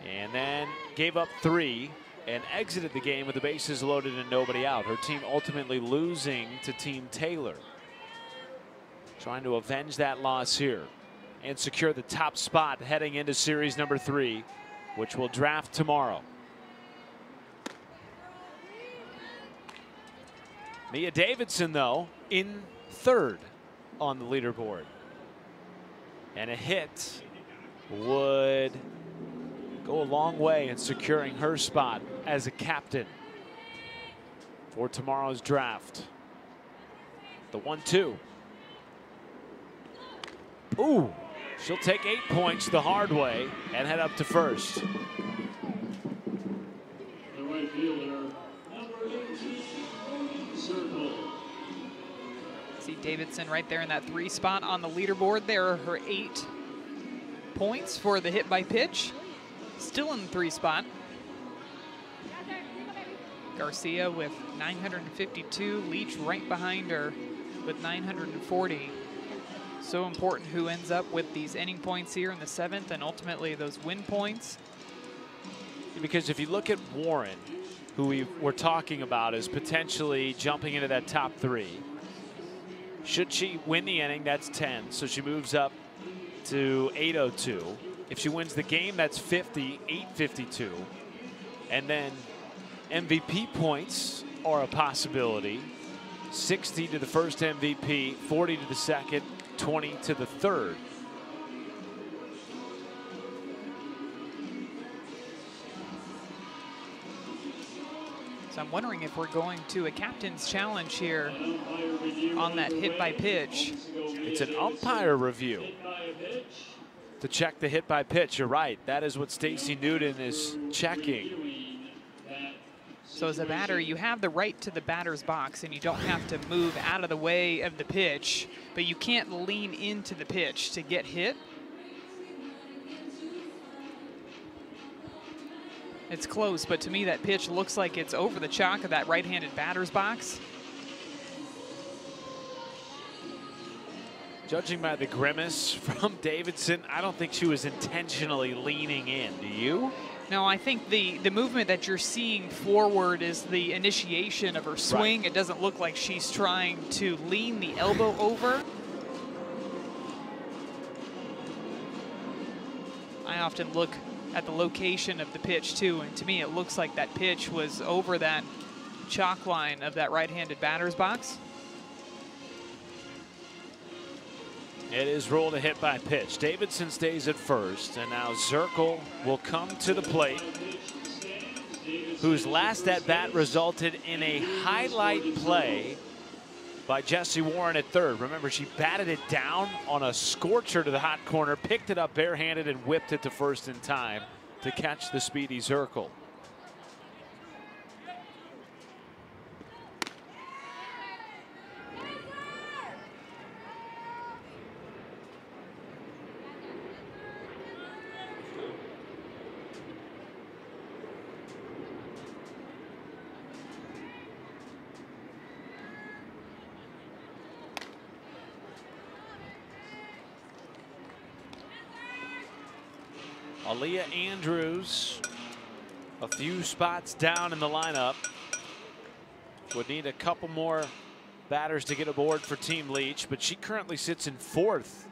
And then gave up 3 and exited the game with the bases loaded and nobody out. Her team ultimately losing to Team Taylor. Trying to avenge that loss here and secure the top spot heading into series number 3, which will draft tomorrow. Mia Davidson, though, in 3rd on the leaderboard. And a hit would go a long way in securing her spot as a captain for tomorrow's draft. The 1-2. Ooh, she'll take 8 points the hard way and head up to first. The right fielder, number 18, Circle. See Davidson right there in that 3 spot on the leaderboard. There are her 8 points for the hit by pitch. Still in the 3 spot. Garcia with 952, Leach right behind her with 940. So important who ends up with these inning points here in the 7th and ultimately those win points. Because if you look at Warren, who we were talking about as potentially jumping into that top 3, should she win the inning, that's 10. So she moves up to 802. If she wins the game, that's 50, 852. And then MVP points are a possibility. 60 to the first MVP, 40 to the second, 20 to the third. So I'm wondering if we're going to a captain's challenge here on that hit by pitch. It's an umpire review to check the hit by pitch. You're right. That is what Stacey Newton is checking. So as a batter, you have the right to the batter's box and you don't have to move out of the way of the pitch, but you can't lean into the pitch to get hit. It's close, but to me that pitch looks like it's over the chalk of that right-handed batter's box. Judging by the grimace from Davidson, I don't think she was intentionally leaning in. Do you? No, I think the movement that you're seeing forward is the initiation of her swing. Right. It doesn't look like she's trying to lean the elbow over. I often look at the location of the pitch too, and to me it looks like that pitch was over that chalk line of that right-handed batter's box. It is ruled a hit by pitch. Davidson stays at first, and now Zirkle will come to the plate, whose last at bat resulted in a highlight play by Jessie Warren at third. Remember, she batted it down on a scorcher to the hot corner, picked it up barehanded and whipped it to first in time to catch the speedy Zirkle. Aaliyah Andrews, a few spots down in the lineup. Would need a couple more batters to get aboard for Team Leach, but she currently sits in 4th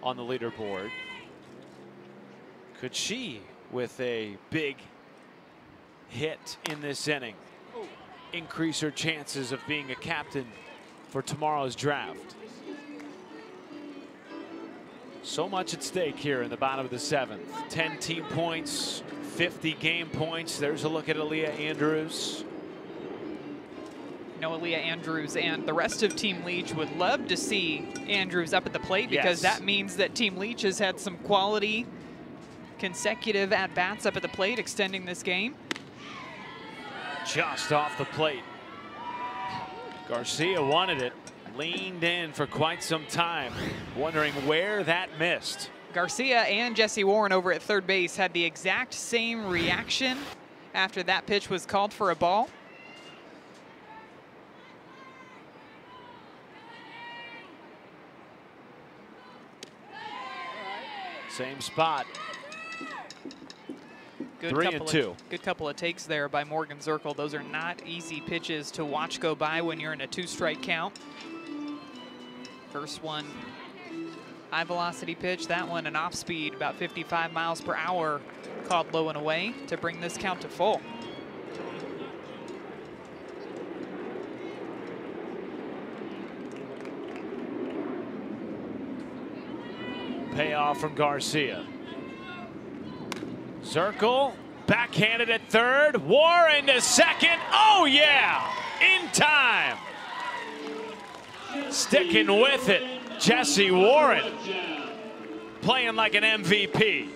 on the leaderboard. Could she, with a big hit in this inning, increase her chances of being a captain for tomorrow's draft? So much at stake here in the bottom of the 7th. 10 team points, 50 game points. There's a look at Aaliyah Andrews. You know, Aaliyah Andrews and the rest of Team Leach would love to see Andrews up at the plate, because that means that Team Leach has had some quality consecutive at-bats up at the plate, extending this game. Just off the plate. Garcia wanted it. Leaned in for quite some time, wondering where that missed. Garcia and Jessie Warren over at third base had the exact same reaction after that pitch was called for a ball. Same spot. Good 3-2. Good couple of takes there by Morgan Zirkle. Those are not easy pitches to watch go by when you're in a 2-strike count. First one, high velocity pitch. That one an off speed, about 55 miles per hour, called low and away to bring this count to full. Payoff from Garcia. Zirkle backhanded at third. Warren to second. Oh yeah, in time. Sticking with it, Jessie Warren, playing like an MVP.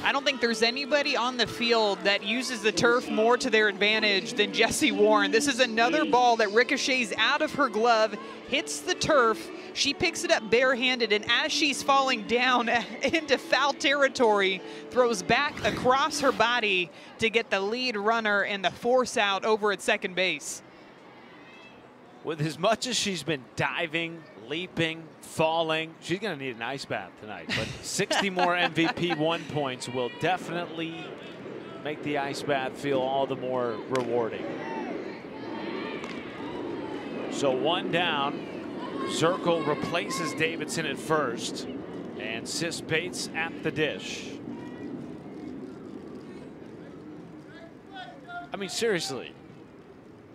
I don't think there's anybody on the field that uses the turf more to their advantage than Jessie Warren. This is another ball that ricochets out of her glove, hits the turf. She picks it up barehanded, and as she's falling down into foul territory, throws back across her body to get the lead runner and the force out over at second base. With as much as she's been diving, leaping, falling, she's going to need an ice bath tonight. But 60 more MVP 1 points will definitely make the ice bath feel all the more rewarding. So 1 down. Zirkle replaces Davidson at first, and Sis Bates at the dish. I mean, seriously,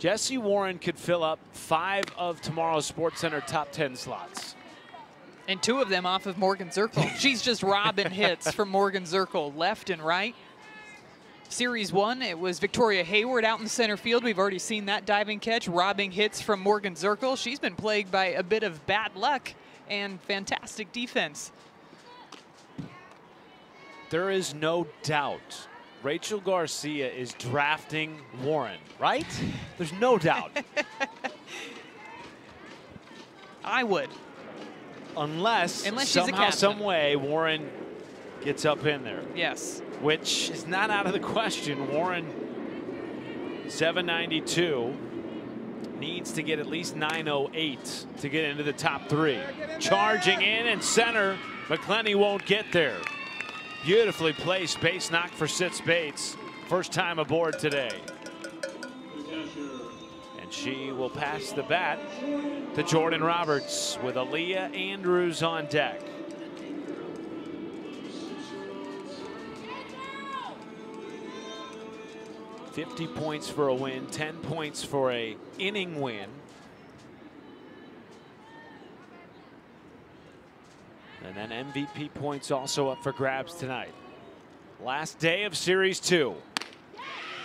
Jessie Warren could fill up 5 of tomorrow's SportsCenter top 10 slots. And 2 of them off of Morgan Zirkle. She's just robbing hits from Morgan Zirkle left and right. Series 1, it was Victoria Hayward out in center field. We've already seen that diving catch, robbing hits from Morgan Zirkle. She's been plagued by a bit of bad luck and fantastic defense. There is no doubt Rachel Garcia is drafting Warren, right? There's no doubt. I would. Unless she's a somehow, captain. some way, Warren gets up in there. Yes. Which is not out of the question. Warren, 792, needs to get at least 908 to get into the top 3. Charging in and center, McClenny won't get there. Beautifully placed base knock for Sis Bates. First time aboard today. And she will pass the bat to Jordan Roberts with Aaliyah Andrews on deck. $50 points for a win, 10 points for a inning win. And then MVP points also up for grabs tonight. Last day of Series 2.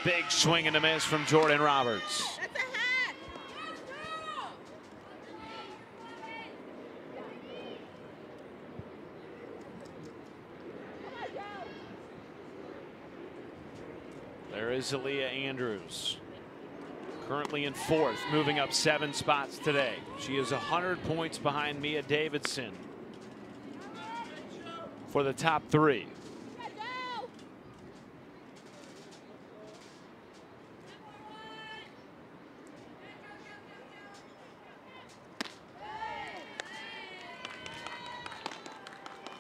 Big swing and a miss from Jordan Roberts. There is Aaliyah Andrews, currently in 4th, moving up 7 spots today. She is 100 points behind Mia Davidson for the top 3.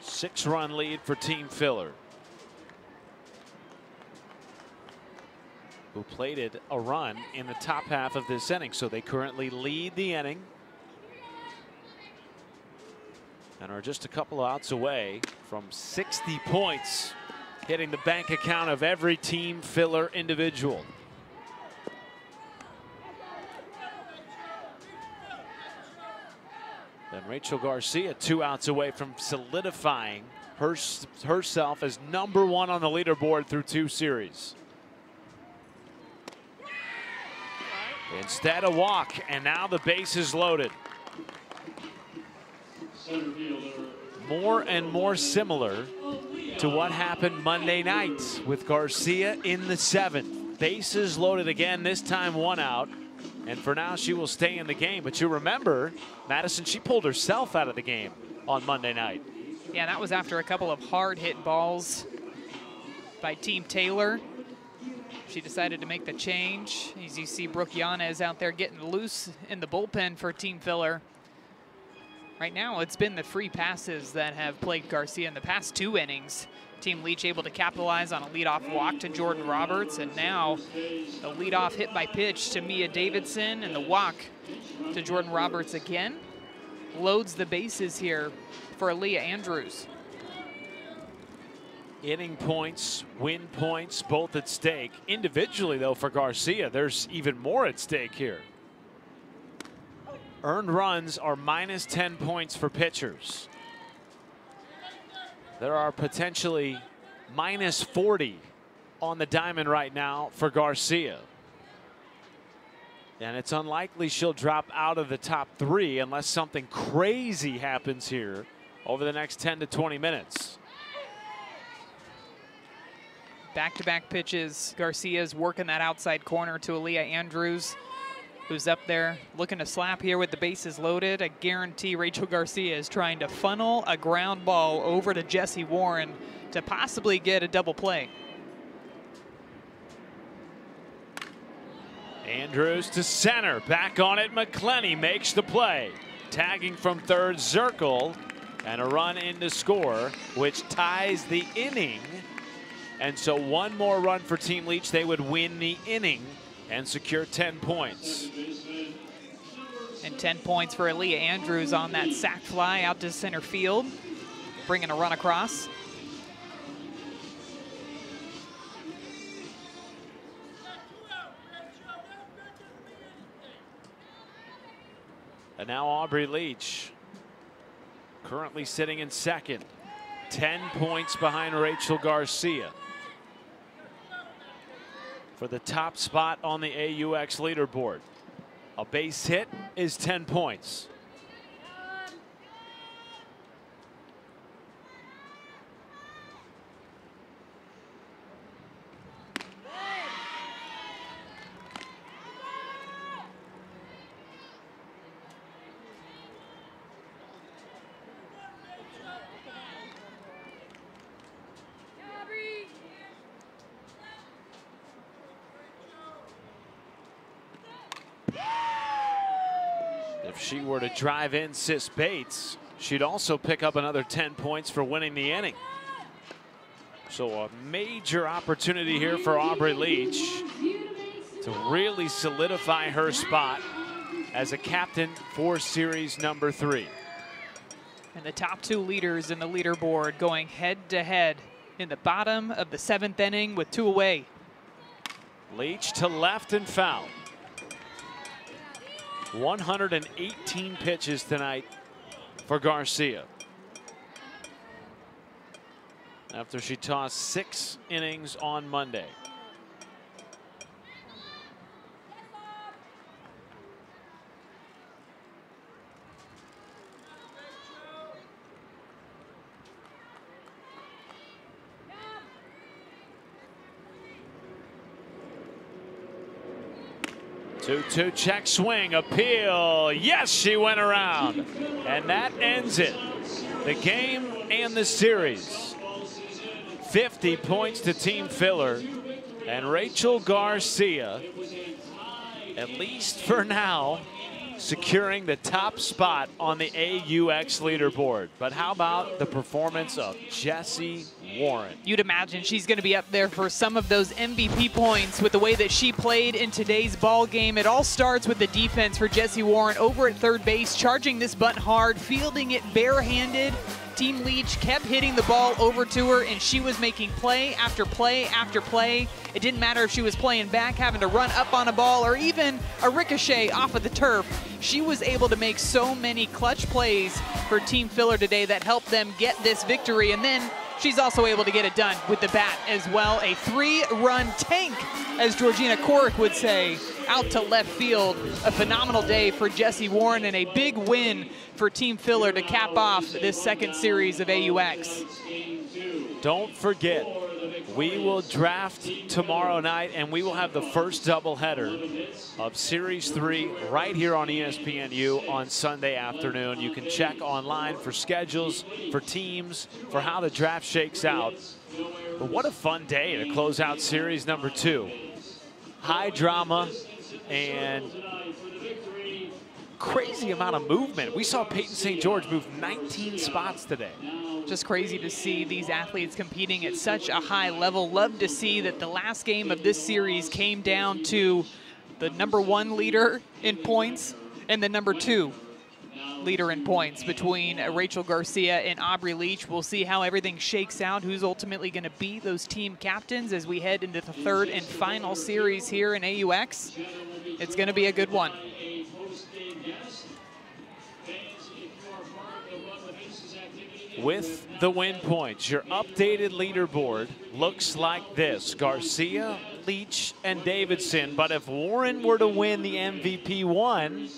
Six-run lead for Team Filler, who plated a run in the top half of this inning. So they currently lead the inning and are just a couple of outs away from 60 points, hitting the bank account of every Team Filler individual. Then Rachel Garcia 2 outs away from solidifying herself as #1 on the leaderboard through 2 series. Instead a walk, and now the base is loaded. More and more similar to what happened Monday night with Garcia in the 7th. Bases loaded again, this time 1 out. And for now, she will stay in the game. But you remember, Madison, she pulled herself out of the game on Monday night. Yeah, that was after a couple of hard hit balls by Team Taylor. She decided to make the change. As you see, Brooke Yanez out there getting loose in the bullpen for Team Filler. Right now, it's been the free passes that have plagued Garcia in the past 2 innings. Team Leach able to capitalize on a leadoff walk to Jordan Roberts, and now a leadoff hit by pitch to Mia Davidson, and the walk to Jordan Roberts again loads the bases here for Aaliyah Andrews. Inning points, win points, both at stake. Individually, though, for Garcia, there's even more at stake here. Earned runs are -10 points for pitchers. There are potentially -40 on the diamond right now for Garcia. And it's unlikely she'll drop out of the top 3 unless something crazy happens here over the next 10 to 20 minutes. Back-to-back pitches. Garcia's working that outside corner to Aaliyah Andrews, who's up there looking to slap here with the bases loaded. I guarantee Rachel Garcia is trying to funnel a ground ball over to Jessie Warren to possibly get a double play. Andrews to center, back on it. McClenny makes the play. Tagging from third, Zirkle, and a run in to score, which ties the inning. And so one more run for Team Leach, they would win the inning and secure 10 points. And 10 points for Aaliyah Andrews on that sac fly out to center field, bringing a run across. And now Aubrey Leach, currently sitting in second, 10 points behind Rachel Garcia for the top spot on the AUX leaderboard. A base hit is 10 points. If she were to drive in Sis Bates, she'd also pick up another 10 points for winning the inning. So a major opportunity here for Aubrey Leach to really solidify her spot as a captain for series number 3. And the top 2 leaders in the leaderboard going head-to-head in the bottom of the 7th inning with 2 away. Leach to left and foul. 118 pitches tonight for Garcia, after she tossed 6 innings on Monday. Two check swing, appeal. Yes, she went around. And that ends it. The game and the series. 50 points to Team Filler. And Rachel Garcia, at least for now, securing the top spot on the AUX leaderboard. But how about the performance of Jessie Warren? You'd imagine she's going to be up there for some of those MVP points with the way that she played in today's ball game. It all starts with the defense for Jessie Warren over at third base, charging this bunt hard, fielding it barehanded. Team Leach kept hitting the ball over to her, and she was making play after play after play. It didn't matter if she was playing back, having to run up on a ball, or even a ricochet off of the turf. She was able to make so many clutch plays for Team Filler today that helped them get this victory. And then she's also able to get it done with the bat as well. A 3-run tank, as Georgina Corrick would say, out to left field. A phenomenal day for Jessie Warren and a big win for Team Filler to cap off this second series of AUX. Don't forget, we will draft tomorrow night, and we will have the first doubleheader of Series 3 right here on ESPNU on Sunday afternoon. You can check online for schedules, for teams, for how the draft shakes out. But what a fun day to close out Series number 2. High drama and crazy amount of movement. We saw Peyton St. George move 19 spots today. Just crazy to see these athletes competing at such a high level. Love to see that the last game of this series came down to the #1 leader in points and the #2 leader in points between Rachel Garcia and Aubrey Leach. We'll see how everything shakes out, who's ultimately going to be those team captains as we head into the 3rd and final series here in AUX. It's going to be a good one. With the win points, your updated leaderboard looks like this: Garcia, Leach, and Davidson. But if Warren were to win the MVP one,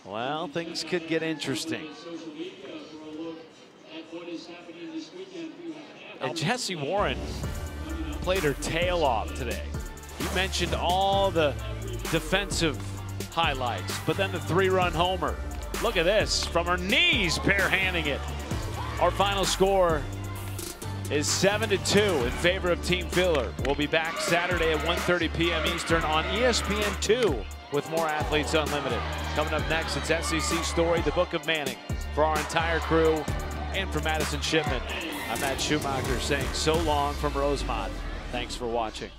well, things could get interesting. And Jessie Warren played her tail off today. You mentioned all the defensive highlights, but then the 3-run homer. Look at this, from her knees, bare-handing it. Our final score is 7-2 in favor of Team Filler. We'll be back Saturday at 1:30 p.m. Eastern on ESPN2 with more Athletes Unlimited. Coming up next, it's SEC Story, the Book of Manning. For our entire crew and for Madison Shipman, I'm Matt Schumacher saying so long from Rosemont. Thanks for watching.